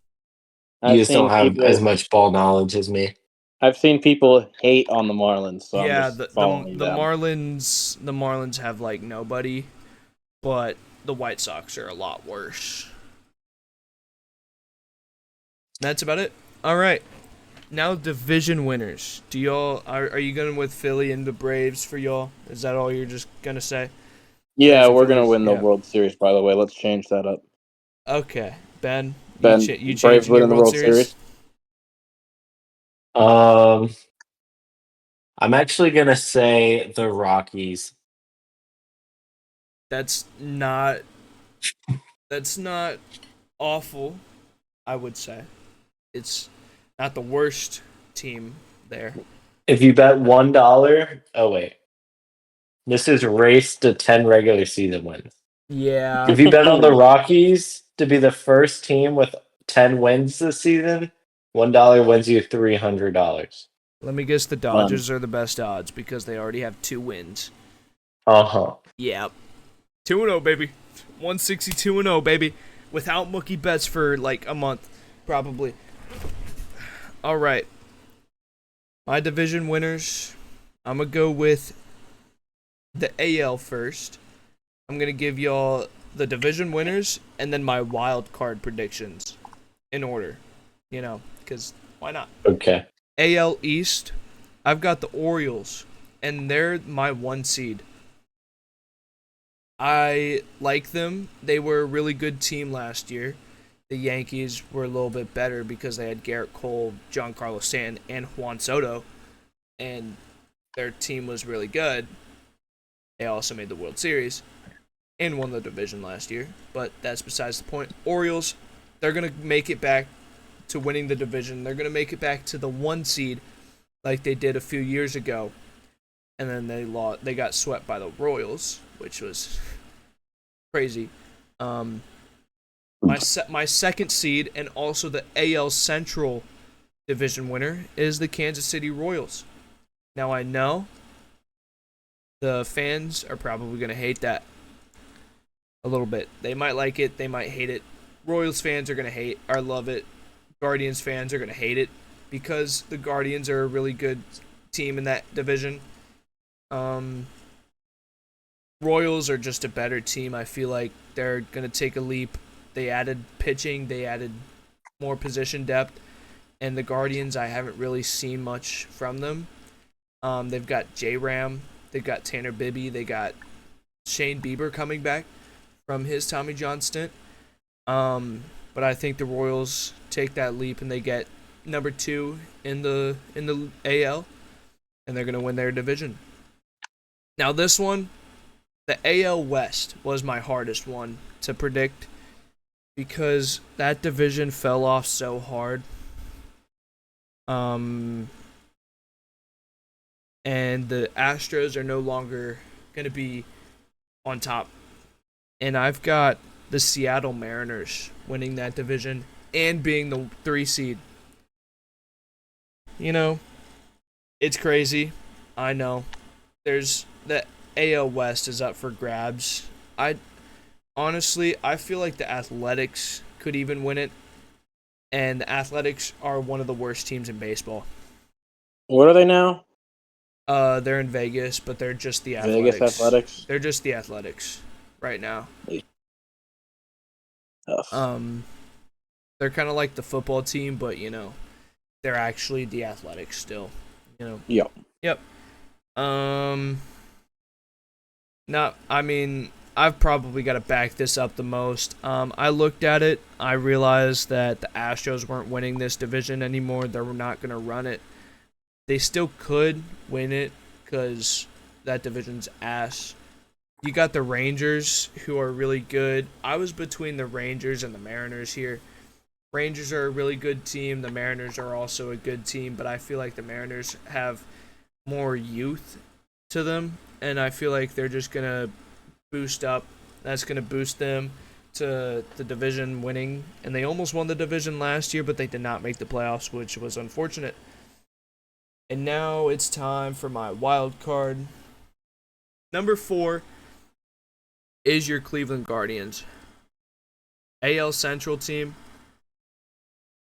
You just don't have as much ball knowledge as me. I've seen people hate on the Marlins, so yeah, I'm just following them. Marlins have like nobody, but the White Sox are a lot worse. That's about it. All right. Now division winners. Do y'all are you going with Philly and the Braves for y'all? Is that all you're just gonna say? Yeah, we're gonna win the World Series. By the way, let's change that up. Okay, Ben. You Braves changing your winning the World World Series. I'm actually gonna say the Rockies. That's not awful. I would say it's not the worst team there. If you bet $1, oh wait, this is race to 10 regular season wins. Yeah. If you bet on the Rockies to be the first team with 10 wins this season, $1 wins you $300. Let me guess. The Dodgers are the best odds because they already have 2 wins. Yep. 2-0, baby. 162-0, baby. Without Mookie Betts for like a month, probably. All right. My division winners. I'm gonna go with the AL first. I'm gonna give y'all the division winners and then my wild card predictions in order. You know, because why not? Okay. AL East. I've got the Orioles, and they're my 1 seed. I like them. They were a really good team last year. The Yankees were a little bit better because they had Garrett Cole, Giancarlo Stanton, and Juan Soto, and their team was really good. They also made the World Series and won the division last year, but that's besides the point. Orioles, they're going to make it back to winning the division. They're going to make it back to the 1 seed like they did a few years ago, and then they got swept by the Royals, which was crazy. My second seed and also the AL Central division winner is the Kansas City Royals. Now I know the fans are probably going to hate that a little bit. They might like it, they might hate it. Royals fans are going to hate or love it. Guardians fans are going to hate it because the Guardians are a really good team in that division. Royals are just a better team. I feel like they're going to take a leap. They added pitching, they added more position depth, and the Guardians, I haven't really seen much from them. They've got J-Ram, they've got Tanner Bibby, they got Shane Bieber coming back from his Tommy John stint. But I think the Royals take that leap and they get number 2 in the AL, and they're going to win their division. Now this one, the AL West was my hardest one to predict because that division fell off so hard. And the Astros are no longer going to be on top. And I've got the Seattle Mariners winning that division and being the 3 seed. You know, it's crazy. I know. There's the AL West is up for grabs. Honestly, I feel like the Athletics could even win it. And the Athletics are one of the worst teams in baseball. What are they now? They're in Vegas, but they're just the Athletics. Vegas Athletics? They're just the Athletics right now. Ugh. They're kind of like the football team, but, you know, they're actually the Athletics still. You know? Yep. I've probably got to back this up the most. I looked at it. I realized that the Astros weren't winning this division anymore. They're not going to run it. They still could win it because that division's ass. You got the Rangers, who are really good. I was between the Rangers and the Mariners here. Rangers are a really good team. The Mariners are also a good team, but I feel like the Mariners have more youth to them, and I feel like they're just going to boost up. That's going to boost them to the division winning, and they almost won the division last year, but they did not make the playoffs, which was unfortunate. And now it's time for my wild card. Number 4 is your Cleveland Guardians. AL Central team.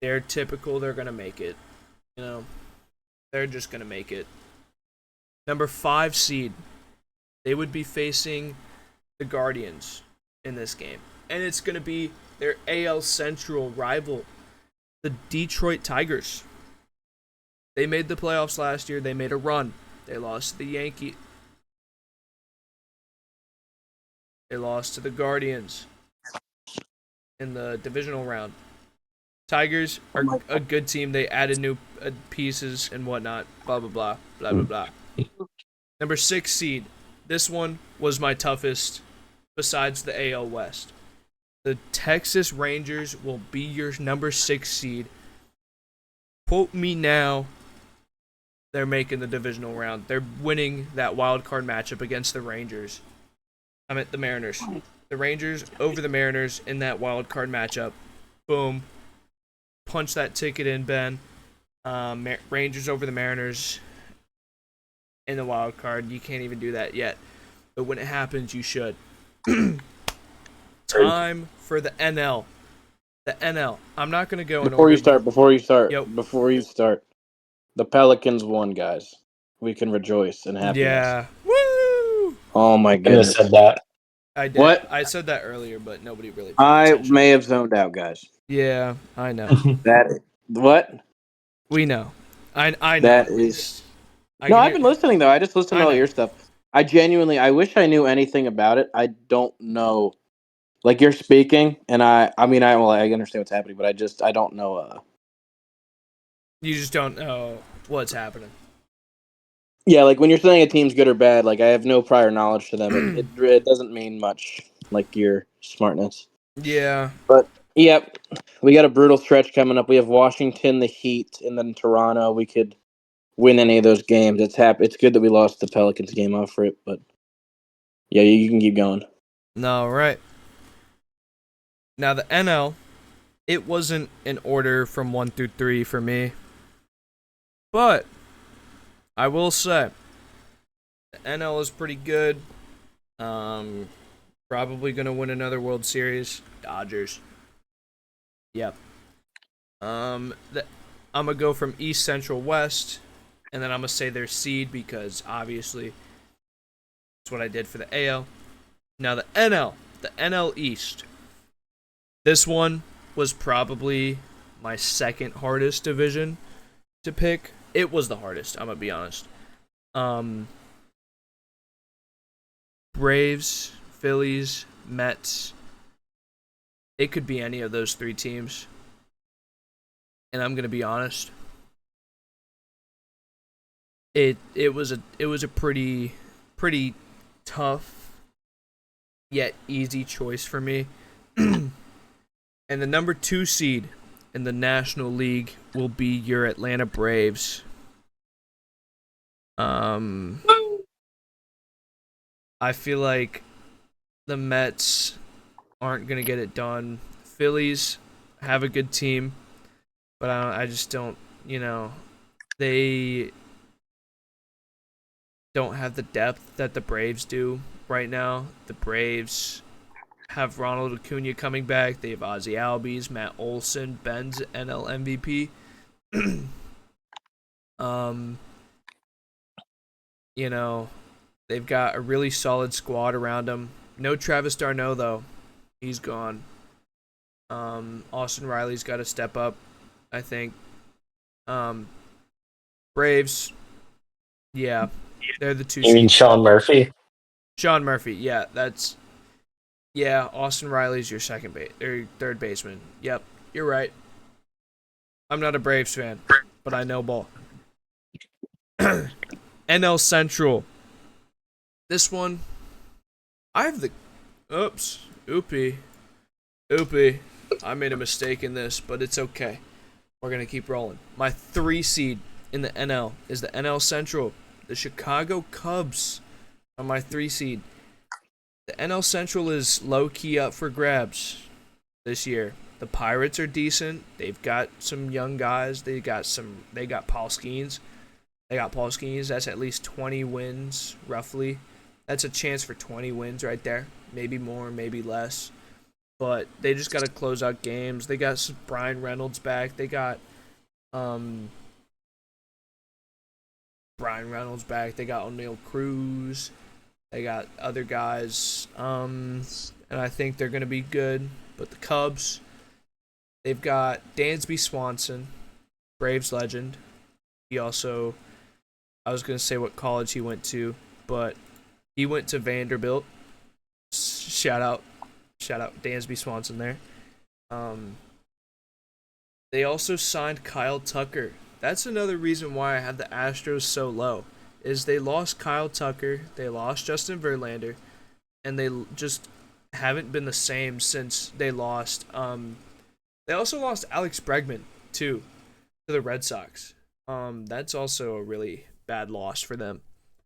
They're typical. They're going to make it. You know, they're just going to make it. Number 5 seed. They would be facing the Guardians in this game. And it's going to be their AL Central rival, the Detroit Tigers. They made the playoffs last year. They made a run. They lost to the Yankees. They lost to the Guardians in the divisional round. Tigers are a good team. They added new pieces and whatnot. Blah, blah, blah. Blah, blah, blah. Number 6 seed. This one was my toughest besides the AL West. The Texas Rangers will be your number 6 seed. Quote me now. They're making the divisional round. They're winning that wild card matchup against the Rangers. The Mariners. The Rangers over the Mariners in that wild card matchup. Boom. Punch that ticket in, Ben. Rangers over the Mariners in the wild card. You can't even do that yet. But when it happens, you should. Time for the NL. The NL. I'm not going to go in Before order. you start. The Pelicans won, guys. We can rejoice and happiness. Yeah. Woo! Oh my goodness. I said that. I did. What? I said that earlier, but nobody really paid I attention. may have zoned out, guys. Yeah, I know. What? We know. I know. That is. I've been listening though. I just listened to all your stuff. I wish I knew anything about it. I don't know. Like you're speaking, and I understand what's happening, but I don't know. You just don't know what's happening. Yeah, like when you're saying a team's good or bad, like I have no prior knowledge to them. It doesn't mean much, like your smartness. Yeah. But yep, we got a brutal stretch coming up. We have Washington, the Heat, and then Toronto. We could win any of those games. It's good that we lost the Pelicans game off for it, but yeah, you can keep going. No, right. Now the NL, it wasn't in order from 1 through 3 for me. But I will say the NL is pretty good. Probably gonna win another World Series. Dodgers. Yep. I'm gonna go from East, Central, West, and then I'm gonna say their seed because obviously that's what I did for the AL. Now the NL East. This one was probably my second hardest division to pick. It was the hardest, I'm gonna be honest. Braves, Phillies, Mets. It could be any of those 3 teams. And I'm gonna be honest. It was a pretty tough yet easy choice for me. And the number 2 seed in the National League will be your Atlanta Braves. I feel like the Mets aren't going to get it done. Phillies have a good team, but I just don't, they don't have the depth that the Braves do right now. The Braves have Ronald Acuna coming back. They have Ozzy Albies, Matt Olson, Ben's NL MVP. They've got a really solid squad around them. No Travis d'Arnaud, though. He's gone. Austin Riley's got to step up, I think. Braves, yeah, they're the 2 You mean Sean Murphy? Sean Murphy, yeah, Austin Riley's your third baseman. Yep, you're right. I'm not a Braves fan, but I know ball. NL Central. This one, I have the... Oopie. I made a mistake in this, but it's okay. We're going to keep rolling. My 3 seed in the NL is the NL Central. The Chicago Cubs are my 3 seed. The NL Central is low-key up for grabs. this year. The Pirates are decent. They've got some young guys. They got Paul Skeens. They got Paul Skeens. That's at least 20 wins, roughly. That's a chance for 20 wins right there. Maybe more, maybe less. But they just got to close out games. They got Brian Reynolds back. They got Brian Reynolds back. They got O'Neal Cruz. They got other guys. And I think they're going to be good. But the Cubs, they've got Dansby Swanson, Braves legend. He also, I was going to say what college he went to, but he went to Vanderbilt. Shout out Dansby Swanson there. They also signed Kyle Tucker. That's another reason why I have the Astros so low. Is they lost Kyle Tucker, they lost Justin Verlander, and they just haven't been the same since they lost. They also lost Alex Bregman too to the Red Sox. That's also a really bad loss for them.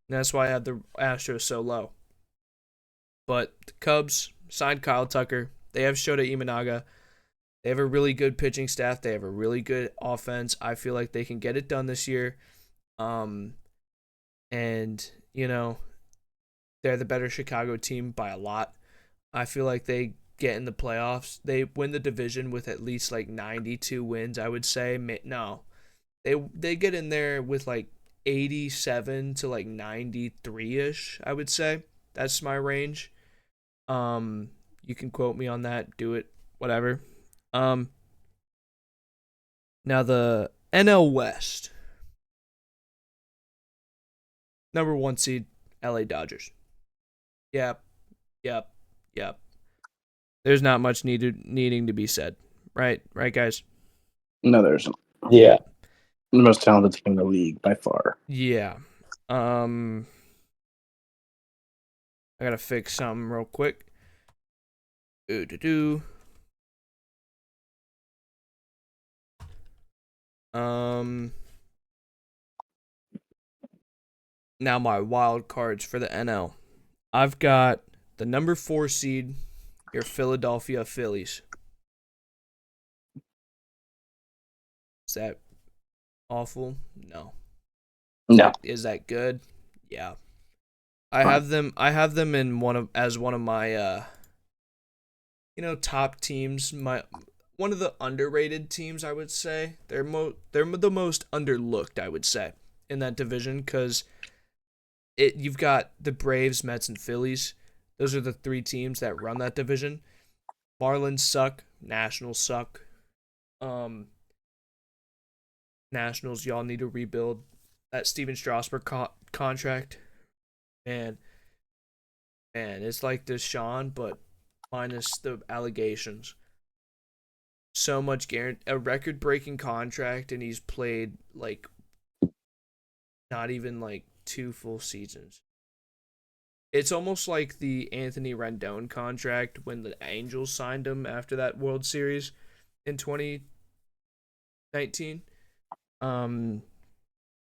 And that's why I have the Astros so low. But the Cubs signed Kyle Tucker. They have Shota Imanaga. They have a really good pitching staff. They have a really good offense. I feel like they can get it done this year. And, you know, they're the better Chicago team by a lot. I feel like they get in the playoffs. They win the division with at least like 92 wins, I would say. No. They get in there with like 87 to like 93-ish, I would say. That's my range. You can quote me on that, do it, whatever. Now the NL West. Number 1 seed, LA Dodgers. Yep. There's not much needing to be said. Right, guys? No, there's Yeah. the most talented team in the league by far. Yeah. I gotta fix something real quick. Now my wild cards for the NL. I've got the number 4 seed, your Philadelphia Phillies. Is that awful? No. No. Is that good? Yeah. I have them in one of my top teams, one of the underrated teams, I would say. They're the most underlooked, I would say, in that division, cuz you've got the Braves, Mets, and Phillies. Those are the 3 teams that run that division. Marlins suck, Nationals suck. Nationals, y'all need to rebuild that Steven Strasburg contract. Man, it's like Deshaun, but minus the allegations. So much a record-breaking contract, and he's played like not even like 2 full seasons. It's almost like the Anthony Rendon contract when the Angels signed him after that World Series in 2019.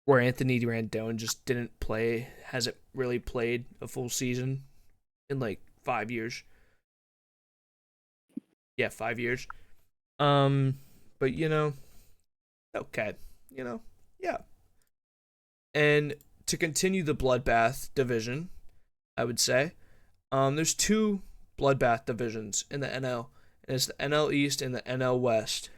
Where Anthony Rendon just hasn't really played a full season in like 5 years. Yeah, 5 years. But okay, yeah. And to continue the bloodbath division, I would say, there's 2 bloodbath divisions in the NL, and it's the NL East and the NL West.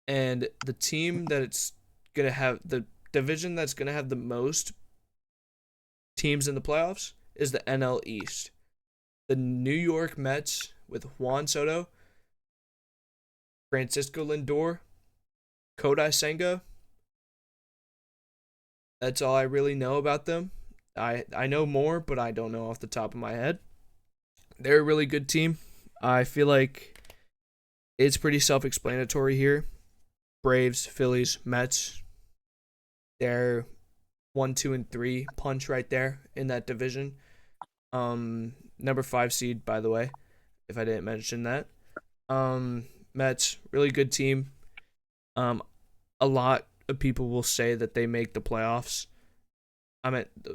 And the team that it's gonna have, the division that's gonna have the most teams in the playoffs is the NL East. The New York Mets with Juan Soto, Francisco Lindor, Kodai Senga. That's all I really know about them. I know more, but I don't know off the top of my head. They're a really good team. I feel like it's pretty self-explanatory here. Braves, Phillies, Mets. They're 1, 2, and 3 punch right there in that division. Number 5 seed, by the way, if I didn't mention that. Mets, really good team. A lot of people will say that they make the playoffs.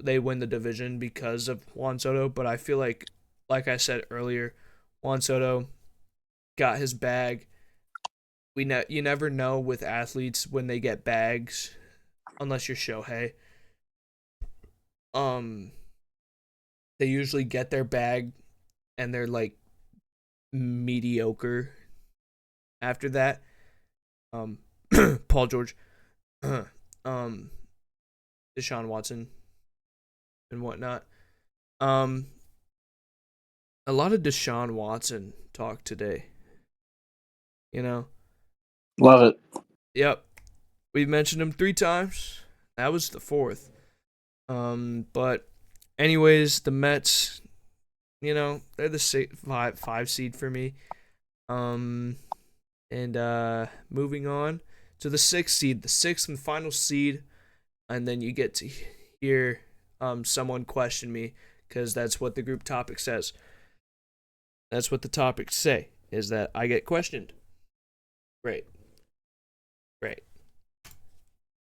They win the division because of Juan Soto, but I feel like I said earlier, Juan Soto, got his bag. You never know with athletes when they get bags, unless you're Shohei. They usually get their bag, and they're like mediocre. After that, Paul George, Deshaun Watson, and whatnot. A lot of Deshaun Watson talk today. Love it. Yep. We've mentioned him 3 times. That was the 4th. But anyways, the Mets, they're the 5 seed for me. And moving on to the 6th seed, the 6th and final seed, and then you get to hear someone question me, because that's what the group topic says. That's what the topics say, is that I get questioned. Great.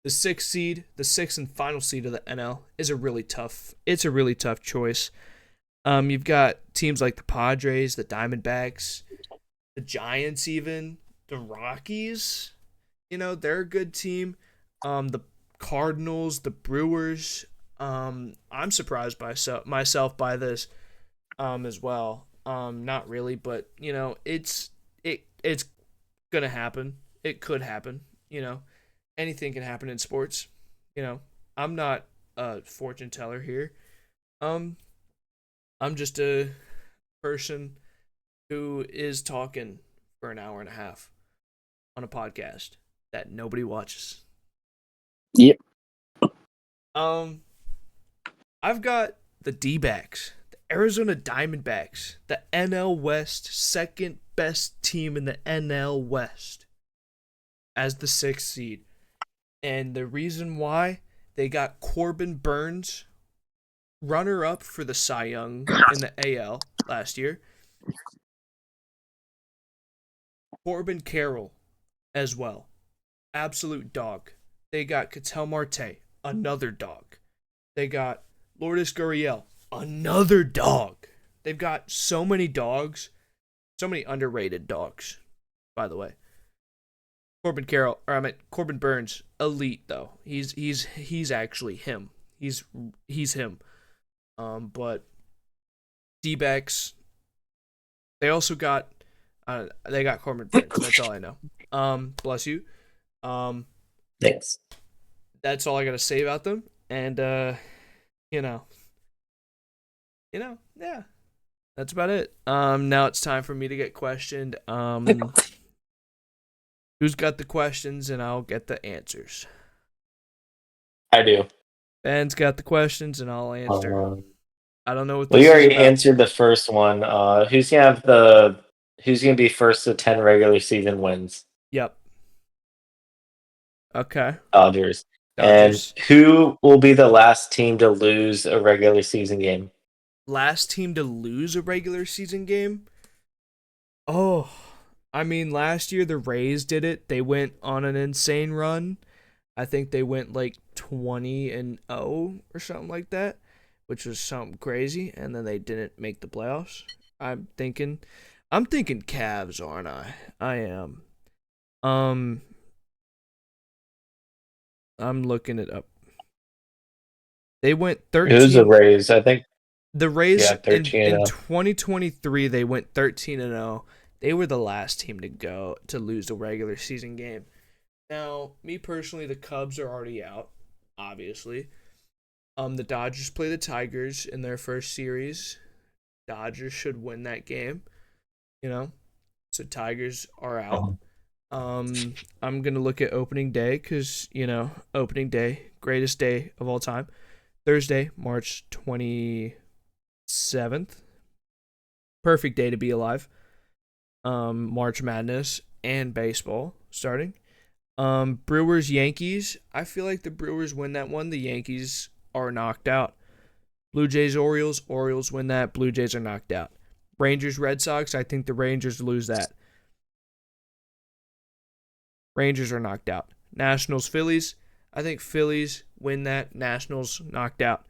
The 6th seed, the 6th and final seed of the NL, is a really tough choice. You've got teams like the Padres, the Diamondbacks, the Giants, even the Rockies. They're a good team. The Cardinals, the Brewers. I'm surprised by myself by this as well. Not really, but it's gonna happen. It could happen. Anything can happen in sports. I'm not a fortune teller here. I'm just a person who is talking for an hour and a half on a podcast that nobody watches. Yep. I've got the D-backs, the Arizona Diamondbacks, the NL West, second best team in the NL West, as the 6th seed. And the reason why, they got Corbin Burnes, runner-up for the Cy Young in the AL last year. Corbin Carroll as well. Absolute dog. They got Ketel Marte, another dog. They got Lourdes Gurriel, another dog. They've got so many dogs, so many underrated dogs, by the way. Corbin Burnes, elite though. He's actually him. He's him. But D-backs, they also got they got Corbin Burnes. That's all I know. Bless you. Thanks. That's all I gotta say about them. And yeah. That's about it. Now it's time for me to get questioned. Who's got the questions, and I'll get the answers. I do. Ben's got the questions, and I'll answer. I don't know what this is already about. answered the first one. Who's gonna be first to 10 regular season wins? Yep. Okay. Dodgers. And who will be the last team to lose a regular season game? Last team to lose a regular season game? Oh, I mean, last year the Rays did it. They went on an insane run. I think they went like 20-0 or something like that, which was something crazy, and then they didn't make the playoffs. I'm thinking Cavs, aren't I? I am. I'm looking it up. They went 13. It was the Rays, I think. The Rays, in 2023, they went 13-0. They were the last team to lose a regular season game. Now, me personally, the Cubs are already out, obviously. The Dodgers play the Tigers in their first series. Dodgers should win that game, so Tigers are out. I'm going to look at opening day because, opening day, greatest day of all time. Thursday, March 27th. Perfect day to be alive. March Madness and baseball starting. Brewers, Yankees. I feel like the Brewers win that one. The Yankees are knocked out. Blue Jays, Orioles. Orioles win that. Blue Jays are knocked out. Rangers, Red Sox. I think the Rangers lose that. Rangers are knocked out. Nationals, Phillies. I think Phillies win that. Nationals knocked out.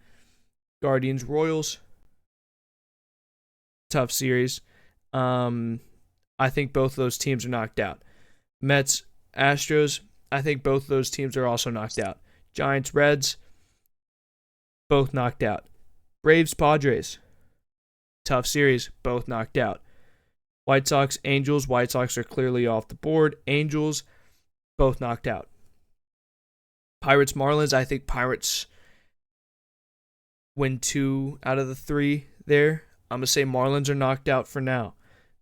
Guardians, Royals. Tough series. I think both of those teams are knocked out. Mets, Astros, I think both of those teams are also knocked out. Giants, Reds, both knocked out. Braves, Padres, tough series, both knocked out. White Sox, Angels, White Sox are clearly off the board. Angels, both knocked out. Pirates, Marlins, I think Pirates win 2 out of the 3 there. I'm going to say Marlins are knocked out for now.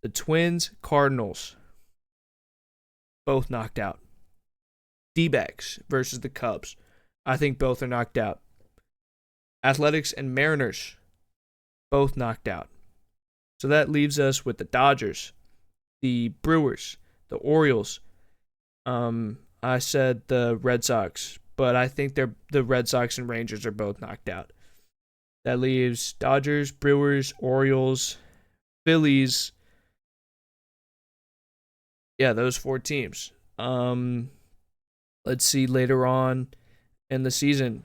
The Twins, Cardinals, both knocked out. D-backs versus the Cubs. I think both are knocked out. Athletics and Mariners, both knocked out. So that leaves us with the Dodgers, the Brewers, the Orioles. I said the Red Sox, but I think the Red Sox and Rangers are both knocked out. That leaves Dodgers, Brewers, Orioles, Phillies. Yeah, those 4 teams. Let's see later on in the season.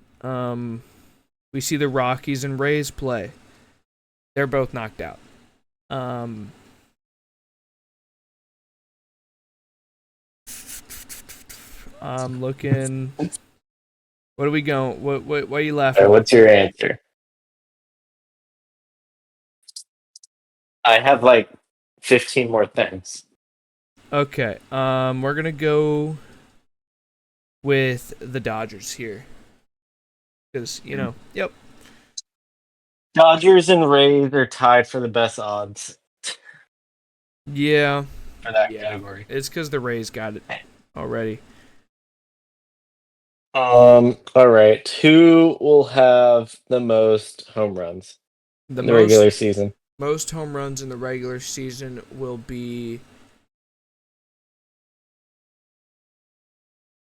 We see the Rockies and Rays play. They're both knocked out. I'm looking. What are we going? What are you laughing? What's your answer? I have like 15 more things. Okay. We're gonna go with the Dodgers here. Because, yep. Dodgers and Rays are tied for the best odds. Yeah. For that category. It's because the Rays got it already. All right. Who will have the most home runs in the regular season? Most home runs in the regular season will be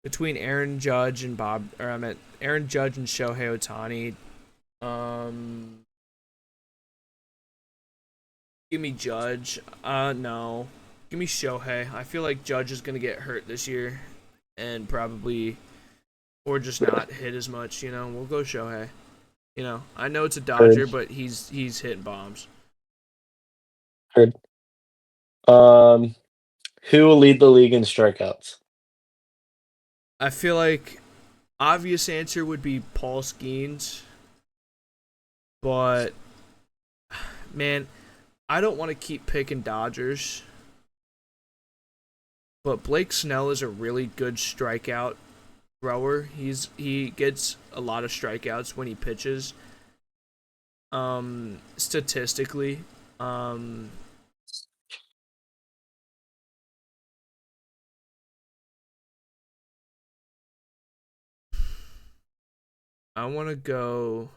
between Aaron Judge and Aaron Judge and Shohei Ohtani. Give me Judge. No. Give me Shohei. I feel like Judge is gonna get hurt this year, and probably, or just not hit as much. We'll go Shohei. I know it's a Dodger, but he's hitting bombs. Heard. Who will lead the league in strikeouts? I feel like obvious answer would be Paul Skeens, but man, I don't want to keep picking Dodgers. But Blake Snell is a really good strikeout thrower. He gets a lot of strikeouts when he pitches. Statistically, I want to go.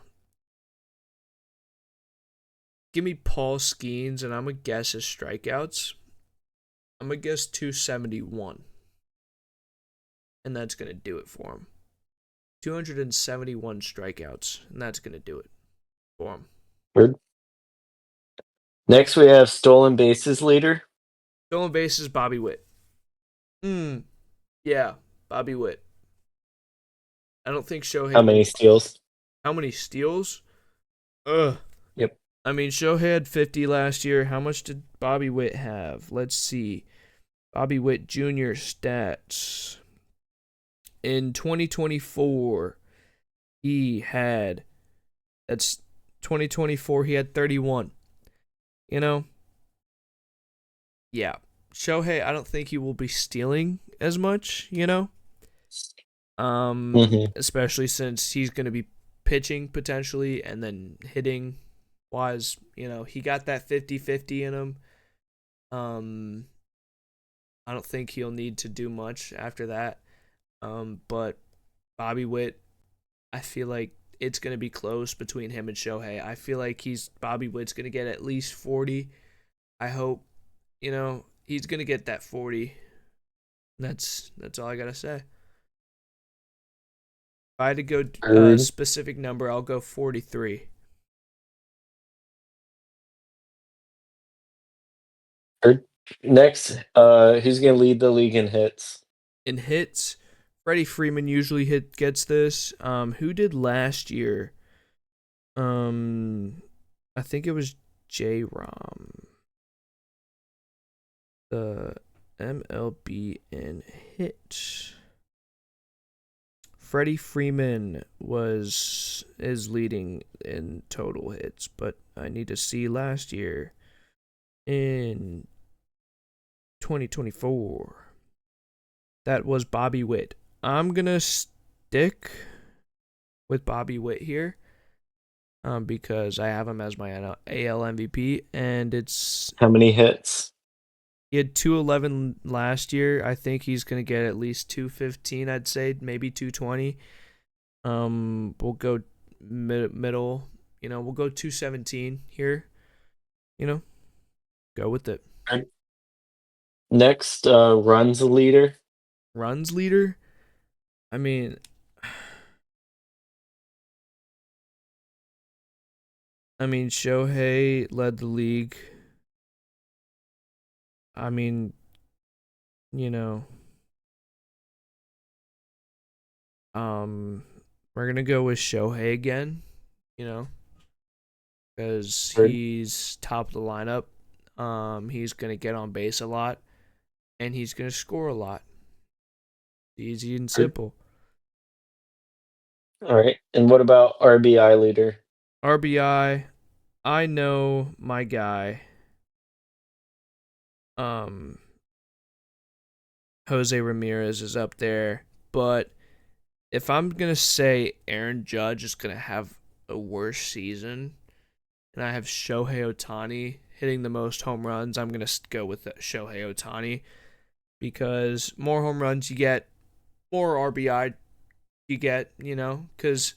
Give me Paul Skeens, and I'm going to guess his strikeouts. I'm going to guess 271. And that's going to do it for him. 271 strikeouts, and that's going to do it for him. Heard. Next, we have stolen bases leader. Stolen bases, Bobby Witt. Yeah, Bobby Witt. I don't think Shohei. How many steals? How many steals? Yep. I mean, Shohei had 50 last year. How much did Bobby Witt have? Let's see. Bobby Witt Jr. stats. In 2024, he had 31. Yeah. Shohei, I don't think he will be stealing as much, especially since he's going to be pitching potentially and then hitting wise, he got that 50-50 in him. I don't think he'll need to do much after that. But Bobby Witt, I feel like it's going to be close between him and Shohei. I feel like Bobby Witt's going to get at least 40. I hope, he's going to get that 40. That's all I got to say. If I had to go a specific number, I'll go 43. Next, who's going to lead the league in hits? In hits, Freddie Freeman usually gets this. Who did last year? I think it was J-Rom. The MLB in hit. Freddie Freeman is leading in total hits, but I need to see last year in 2024. That was Bobby Witt. I'm gonna stick with Bobby Witt here, because I have him as my AL MVP, and it's How many hits? he had 211 last year. I think he's gonna get at least 215. I'd say maybe 220. We'll go middle. We'll go 217 here. Go with it. Next, runs leader. Runs leader. I mean, Shohei led the league. I mean, we're gonna go with Shohei again. Because he's top of the lineup. He's gonna get on base a lot, and he's gonna score a lot. Easy and simple. All right. And what about RBI leader? RBI, I know my guy. Jose Ramirez is up there, but if I'm gonna say Aaron Judge is gonna have a worse season, and I have Shohei Ohtani hitting the most home runs, I'm gonna go with Shohei Ohtani, because more home runs you get, more RBI you get, because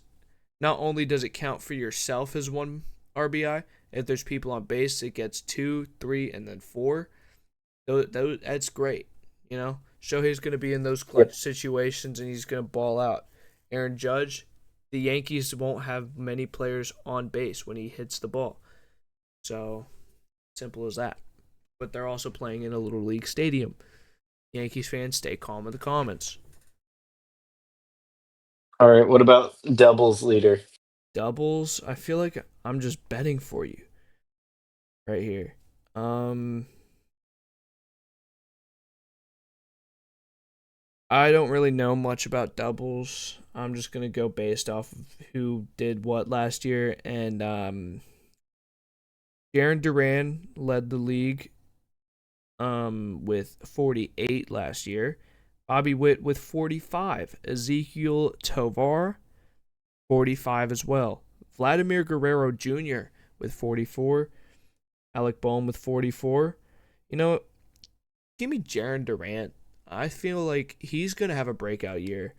not only does it count for yourself as one RBI, if there's people on base, it gets 2, 3, and then 4. That's great, Shohei's going to be in those clutch situations, and he's going to ball out. Aaron Judge, the Yankees won't have many players on base when he hits the ball. So, simple as that. But they're also playing in a Little League stadium. Yankees fans, stay calm in the comments. All right. What about doubles leader? Doubles, I feel like I'm just betting for you right here. I don't really know much about doubles. I'm just gonna go based off of who did what last year, and Jarren Duran led the league with 48 last year. Bobby Witt with 45. Ezekiel Tovar, 45 as well. Vladimir Guerrero Jr. with 44. Alec Bohm with 44. Give me Jarren Duran. I feel like he's going to have a breakout year.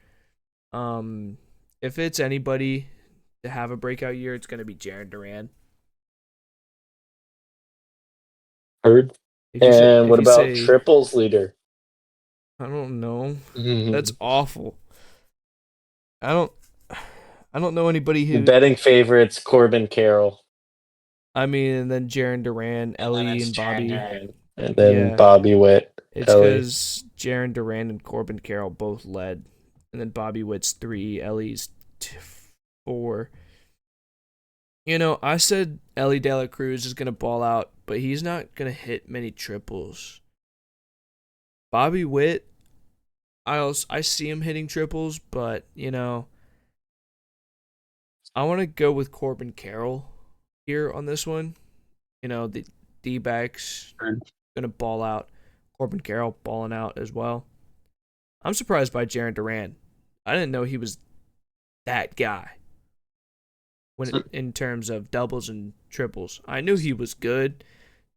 If it's anybody to have a breakout year, it's going to be Jarren Duran. Heard. And what about triples leader? I don't know. That's awful. I don't know anybody who. Betting favorites, Corbin Carroll. I mean, and then Jarren Duran, Ellie, and Bobby. And then Bobby Witt. It's because Jarren Duran and Corbin Carroll both led. And then Bobby Witt's 3, Ellie's 4. I said Ellie De La Cruz is going to ball out, but he's not going to hit many triples. Bobby Witt, I see him hitting triples, but, I want to go with Corbin Carroll here on this one. The D-backs going to ball out. Corbin Carroll balling out as well. I'm surprised by Jarren Duran. I didn't know he was that guy in terms of doubles and triples. I knew he was good.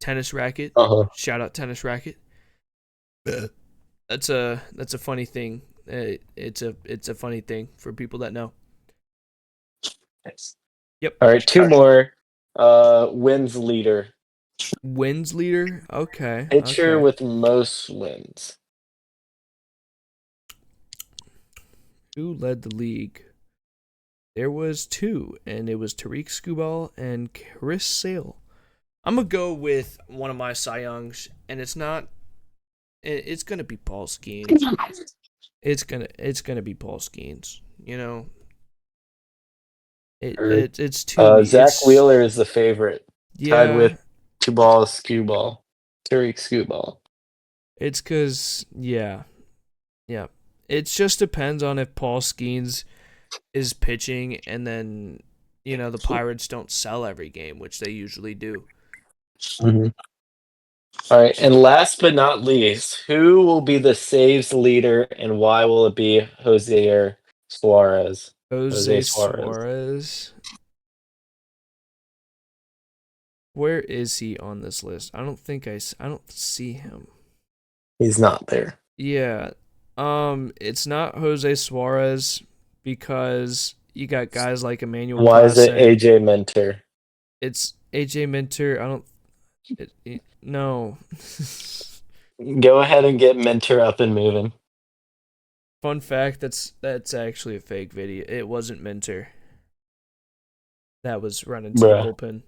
Tennis racket. Shout out tennis racket. That's a funny thing. It's a funny thing for people that know. Nice. Yep. All right, 2 more. Wins leader. Wins leader? Okay. Pitcher with most wins. Who led the league? There was 2, and it was Tariq Skubal and Chris Sale. I'm going to go with one of my Cy Youngs, and it's going to be Paul Skeens. It's going to be Paul Skeens, It's too Zach Wheeler is the favorite. Yeah. Tied with Tariq Skubal. It's because, yeah. It just depends on if Paul Skeens is pitching and then, the Pirates don't sell every game, which they usually do. Mm-hmm. All right, and last but not least, who will be the saves leader and why will it be Jose Suarez? Jose Suarez. Where is he on this list? I don't see him. He's not there. Yeah. It's not Jose Suarez because you got guys like Emmanuel Why is it Clase. AJ Minter? It's AJ Minter. No. Go ahead and get Minter up and moving. Fun fact, that's actually a fake video. It wasn't Minter. That was running to the bullpen.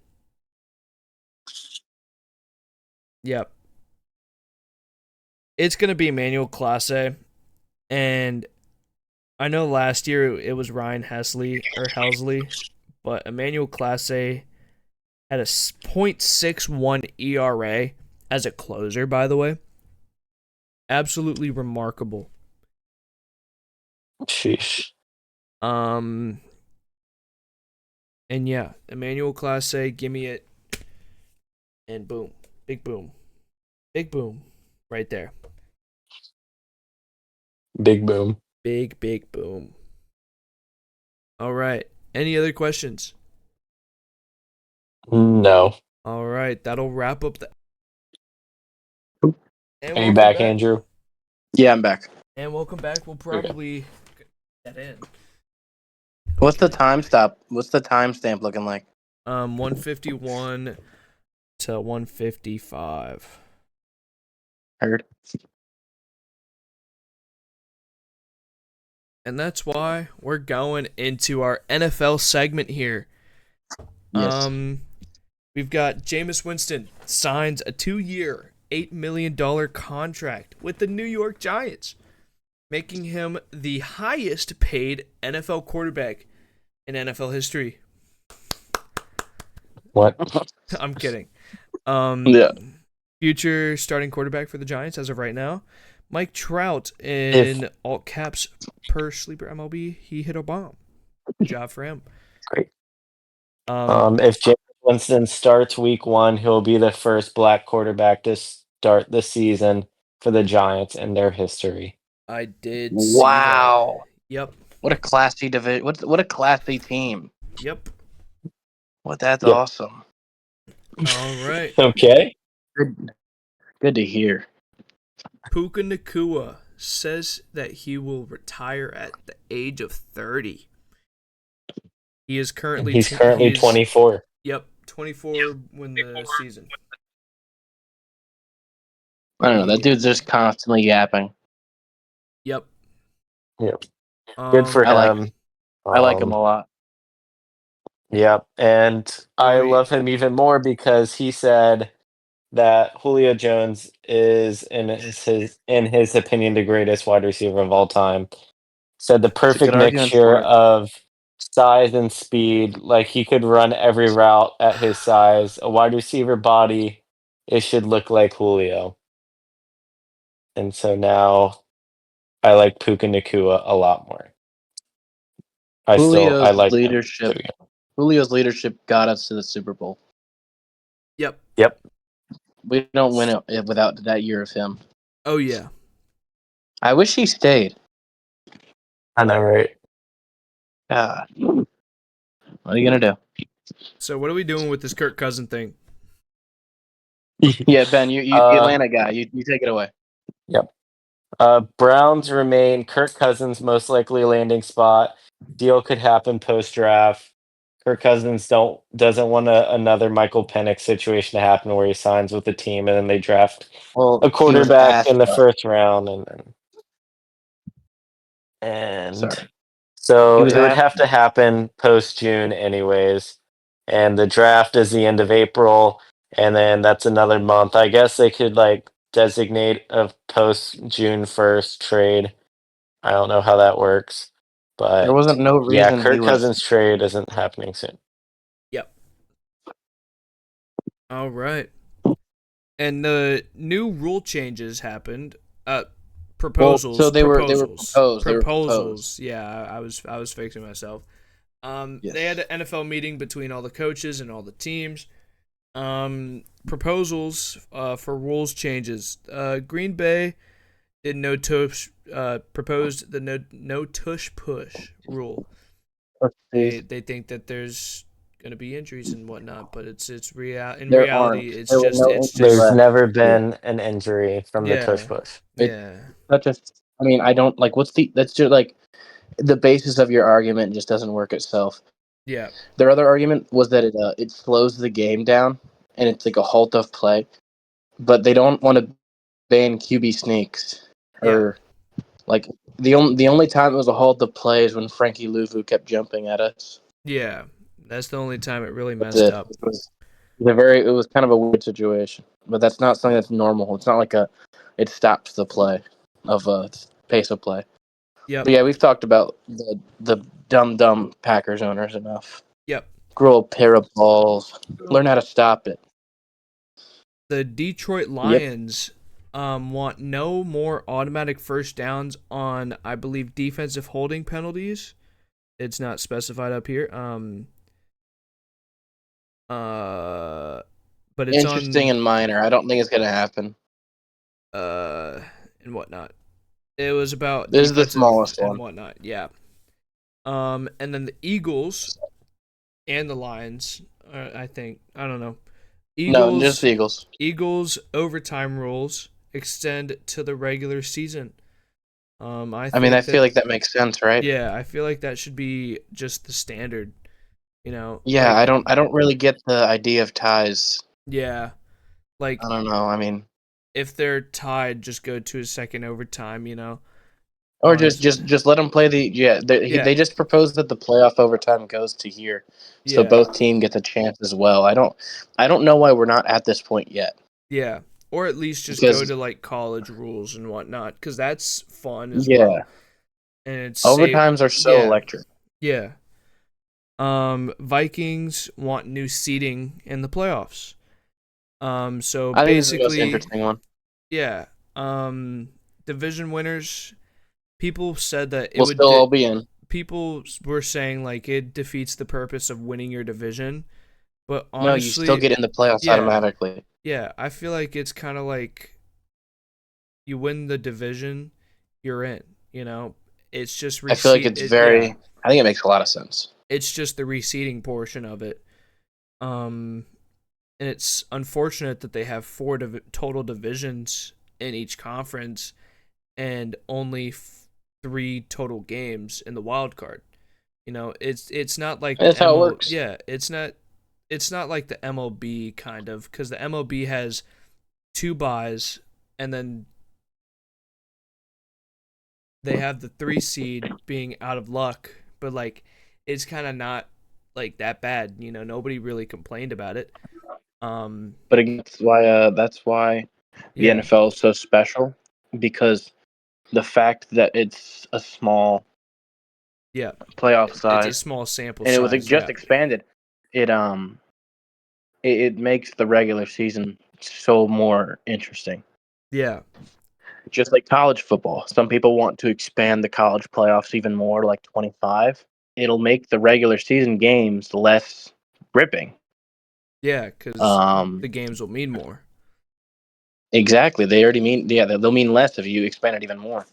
Yep. It's going to be Emmanuel Clase. And I know last year it was Ryan Helsley, but Emmanuel Clase had a .61 ERA as a closer, by the way. Absolutely remarkable. Sheesh. And yeah, Emmanuel Clase, give me it. And boom. Big boom. Big boom. Right there. Big boom. Big boom. All right. Any other questions? No. All right. That'll wrap up the. Are you back, Andrew? Yeah, I'm back. And welcome back. We'll probably get that in. What's the timestamp? What's the timestamp looking like? 151 to 155. Heard. And that's why we're going into our NFL segment here. Yes. We've got Jameis Winston signs a 2-year, $8 million contract with the New York Giants, making him the highest paid NFL quarterback in NFL history. What? I'm kidding. Yeah. Future starting quarterback for the Giants as of right now, Mike Trout in all caps per Sleeper MLB. He hit a bomb. Good job for him. Great. If Jameis Winston starts week 1, he'll be the first black quarterback to start the season for the Giants in their history. I did see that. Yep. What a classy division. What a classy team. Yep. That's awesome. All right. Okay. Good to hear. Puka Nacua says that he will retire at the age of 30. He's currently 24. Yep, 24 when the season. I don't know. That dude's just constantly yapping. Yep. Good for him. I like him a lot. Yep, and I love him even more because he said that Julio Jones is, in his opinion, the greatest wide receiver of all time. Said the perfect mixture of size and speed. Like, he could run every route at his size. A wide receiver body, it should look like Julio. And so now I like Puka Nacua a lot more. I like leadership. Julio's leadership got us to the Super Bowl. Yep. We don't win it without that year of him. Oh, yeah. I wish he stayed. I know, right? What are you going to do? So what are we doing with this Kirk Cousins thing? Yeah, Ben, you Atlanta guy. You take it away. Yep. Browns remain Kirk Cousins' most likely landing spot. Deal could happen post-draft. Kirk Cousins doesn't want another Michael Penix situation to happen where he signs with the team and then they draft a quarterback in the first round, and so it would have to happen post-June anyways. And the draft is the end of April, and then that's another month. I guess they could designate a post-June 1st trade. I don't know how that works. But there wasn't no reason. Yeah, Kirk Cousins trade isn't happening soon. Yep. All right. And the new rule changes happened. Well, Proposals, so they were proposals, proposed. They were proposed. proposals. Yeah, I was fixing myself. They had Yes. an NFL meeting between all the coaches and all the teams. Proposals for rules changes. Green Bay did no tush. Proposed the no tush push rule. Let's see. They think that there's gonna be injuries and whatnot, but it's real in There reality aren't. There were no it's injuries There's just last never year. been an injury from the tush yeah push. It's yeah such a. I mean, I don't like. What's the? That's just like the basis of your argument just doesn't work itself. yeah Their other argument was that it slows the game down and it's like a halt of play, but they don't want to ban QB sneaks yeah or like the only time it was a halt of play is when Frankie Louvu kept jumping at us. yeah. That's the only time it really That's messed it. up. It was kind of a weird situation, but that's not something that's normal. It's not like it stops the play of pace of play. Yep But yeah, we've talked about the dumb Packers owners enough. yep. Grow a pair of balls. Learn how to stop it. The Detroit Yep. Lions want no more automatic first downs on, I believe, defensive holding penalties. It's not specified up here. But it's Interesting on and minor. I don't think it's gonna happen. uh and whatnot. It was about This is the defensive smallest and one. whatnot. Yeah. And then the Eagles and the Lions. I think I don't know. No, just Eagles the Eagles. Eagles overtime rules extend to the regular season. I I mean, I think feel that like that makes sense, right? yeah, I feel like that should be just the standard. Yeah, Like I don't really get the idea of ties. yeah, like I don't know. I mean, if they're tied, just go to a second overtime. or Honestly, just let them play the yeah. yeah, They just proposed that the playoff overtime goes to here, so yeah, both team gets a chance as well. I don't know why we're not at this point yet. yeah, or at least just go Because to like college rules and whatnot, because that's fun as well, yeah, and it's safe. overtimes are so Yeah, electric. yeah. Vikings want new seating in the playoffs. So I think this is the most basically, interesting one. yeah. Division winners. People said that it We'll would. still all be in. People were saying like it defeats the purpose of winning your division, but No, you still honestly, get in the playoffs yeah, automatically. yeah. I feel like it's kind of like you win the division, you're in. It's just I feel like reseat. it's Yeah, very. I think it makes a lot of sense. it's just the reseeding portion of it. Um, and it's unfortunate that they have four total divisions in each conference and only three total games in the wild card. It's not like the That's how it ML. works. Yeah, it's not like the MLB kind of, because the MLB has two buys and then they have the 3 seed being out of luck, but like it's kind of not like that bad. Nobody really complained about it. But again, that's why the Yeah, NFL is so special because the fact that it's a small yeah. playoff It's a size small sample and it was size. just Yeah, expanded, it it makes the regular season so more interesting. yeah, Just like college football, some people want to expand the college playoffs even more, like 25. It'll make the regular season games less gripping. yeah. Because Um, the games will mean more. exactly. They already mean yeah. They'll mean less if you expand it even more.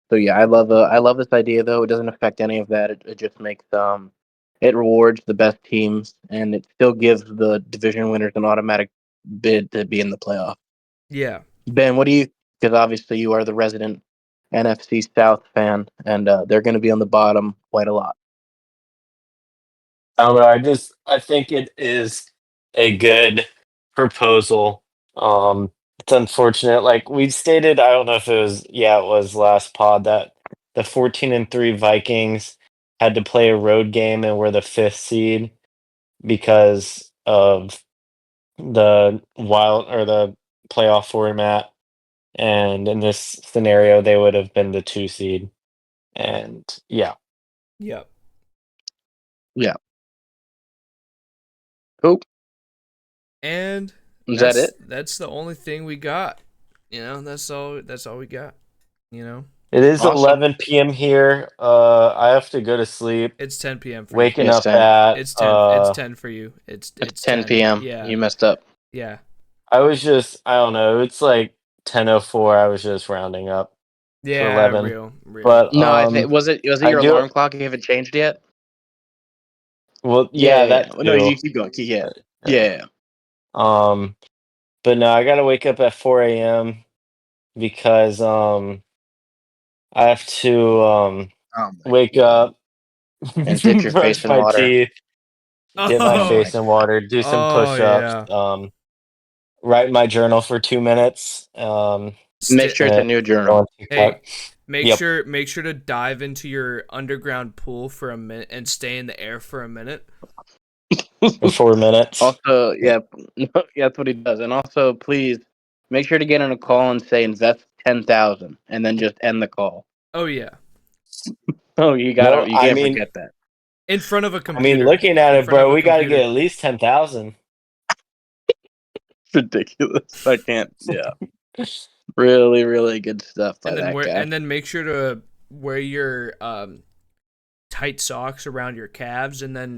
So yeah, I love this idea though. It doesn't affect any of that. It just makes it rewards the best teams and it still gives the division winners an automatic bid to be in the playoff. Yeah. Ben, what do you? Because obviously you are the resident NFC South fan, and they're going to be on the bottom quite a lot. I don't know. I think it is a good proposal. It's unfortunate. Like we stated, I don't know if it was last pod that the 14-3 Vikings had to play a road game and were the fifth seed because of the wild or the playoff format. And in this scenario, they would have been the 2 seed. And yeah, Yep. Yeah. Cool. And Is that it? That's the only thing we got. You know, that's all we got. You know, It is Awesome. 11 p.m. here. I have to go to sleep. it's 10 p.m. for Waking you. Yes, up 10. at It's 10. It's 10 for you. It's 10 10. p.m. Yeah. You messed up. Yeah. I was just, I don't know. It's like 10:04. I was just rounding up to Yeah, 11. real. But No, I think was it I your do. alarm clock? You haven't changed yet? Well, Yeah, yeah, yeah, that yeah. No, too. you keep going. Yeah. Yeah. Yeah. Um, but no, I gotta wake up at 4 a.m. because I have to Oh my wake God. up, And dip your face brush in my water. teeth, dip my Oh my face in water, do some Oh push-ups, yeah. write my journal for 2 minutes, Make sure it's a and new go journal. on TikTok. Hey, make Yep. sure to dive into your underground pool for a minute and stay in the air for a minute. For 4 minutes. Also, yeah, yeah, that's what he does. And also, please make sure to get on a call and say invest 10,000, and then just end the call. Oh yeah. Oh, No, you can't forget that. In front of a computer. looking at In it, front of bro, a we got to computer. get at least 10,000. It's ridiculous. I can't. Yeah, really, really good stuff by that guy. And then make sure to wear your tight socks around your calves, and then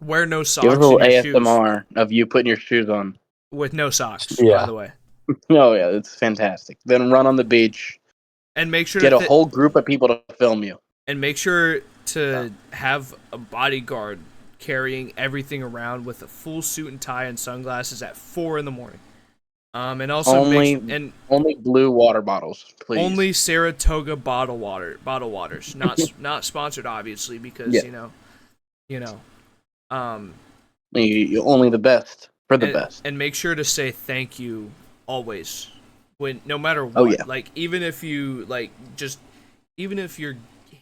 wear no Give us a socks in little your shoes. ASMR of you putting your shoes on. With no socks, by Yeah. the way. Oh yeah, it's fantastic. Then run on the beach. And make sure Get to a whole group of people to film you. and make sure to have a bodyguard carrying everything around with a full suit and tie and sunglasses at 4 a.m. And also Only blue water bottles, please. only Saratoga waters, not sponsored, obviously, because Yeah. you know, um, You only the best for the best. and make sure to say thank you always, no matter what. Oh, yeah. Like even if you're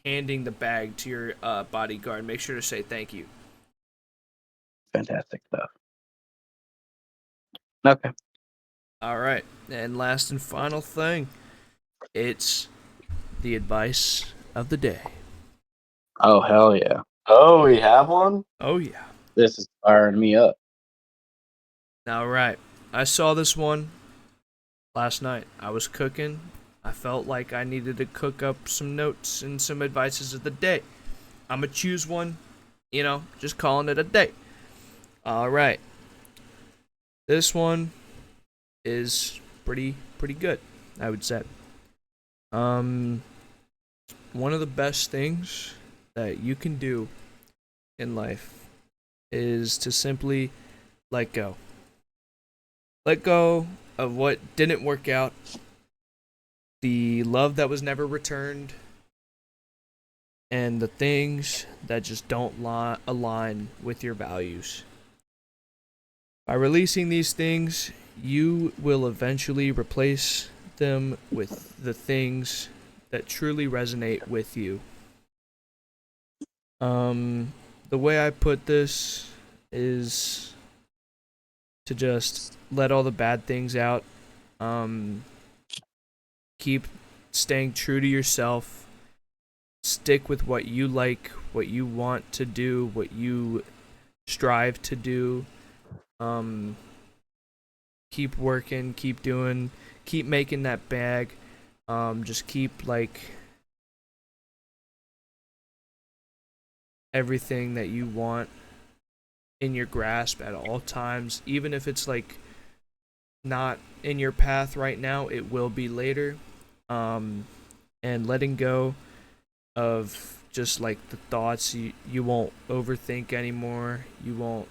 handing the bag to your bodyguard, make sure to say thank you. Fantastic stuff. Okay. All right, and last and final thing, it's the advice of the day. Oh hell yeah! Oh, we have one? Oh yeah. This is firing me up. All right, I saw this one last night. I was cooking. I felt like I needed to cook up some notes and some advices of the day. I'm gonna choose one, just calling it a day. All right. This one is pretty good, I would say. One of the best things that you can do in life is to simply let go. Let go of what didn't work out, the love that was never returned, and the things that just don't align with your values. By releasing these things, you will eventually replace them with the things that truly resonate with you. The way I put this is to just let all the bad things out. Keep staying true to yourself. Stick with what you like, what you want to do, what you strive to do. Keep working, keep doing, keep making that bag. Just keep everything that you want in your grasp at all times, even if it's not in your path right now, it will be later. And letting go of just the thoughts, you won't overthink anymore. You won't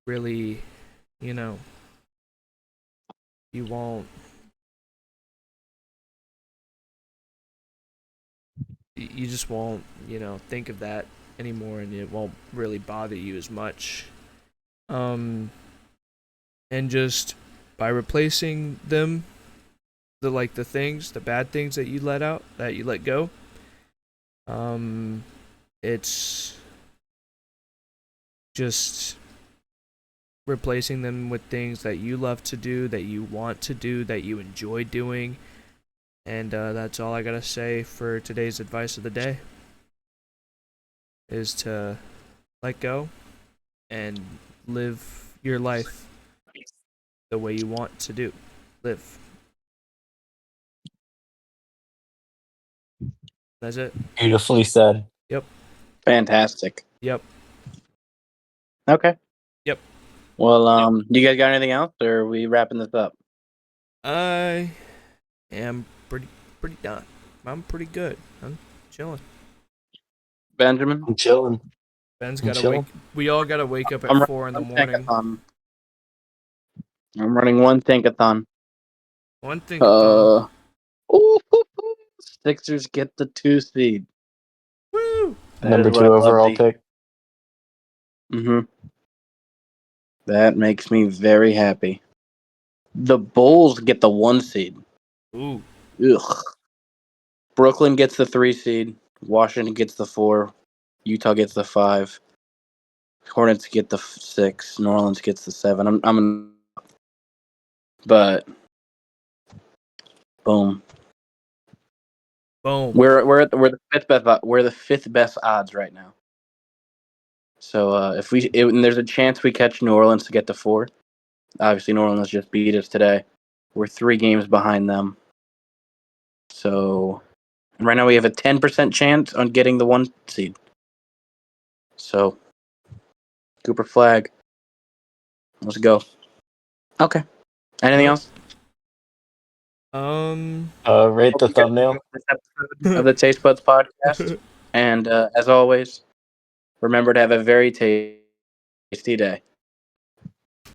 really, you won't you just won't think of that anymore, and it won't really bother you as much. And just by replacing them, the bad things that you let go, it's just replacing them with things that you love to do, that you want to do, that you enjoy doing. And that's all I gotta say for today's advice of the day, is to let go and live your life the way you want to live. That's it. Beautifully said. Yep. Fantastic. Yep. Okay. Yep. Well, you guys got anything else, or are we wrapping this up? I am pretty done. I'm pretty good. I'm chilling. Benjamin? I'm chilling. Ben's I'm gotta chilling. wake. We all gotta wake up at I'm 4 in the running morning. I'm running one Thinkathon. One thing. Ooh. Sixers get the 2 seed. Woo! Number 2 overall pick. That makes me very happy. The Bulls get the 1 seed. Ooh. Ugh. Brooklyn gets the 3 seed. Washington gets the 4. Utah gets the 5. Hornets get the 6. New Orleans gets the 7. But boom. Boom. We're the fifth best. We're the 5th best odds right now. So and there's a chance we catch New Orleans to get to 4. Obviously, New Orleans just beat us today. We're 3 games behind them. So right now we have a 10% chance on getting the 1 seed. So Cooper Flag, let's go. Okay. Anything else? Rate the thumbnail This episode of the Taste Buds podcast. And as always, remember to have a very tasty day.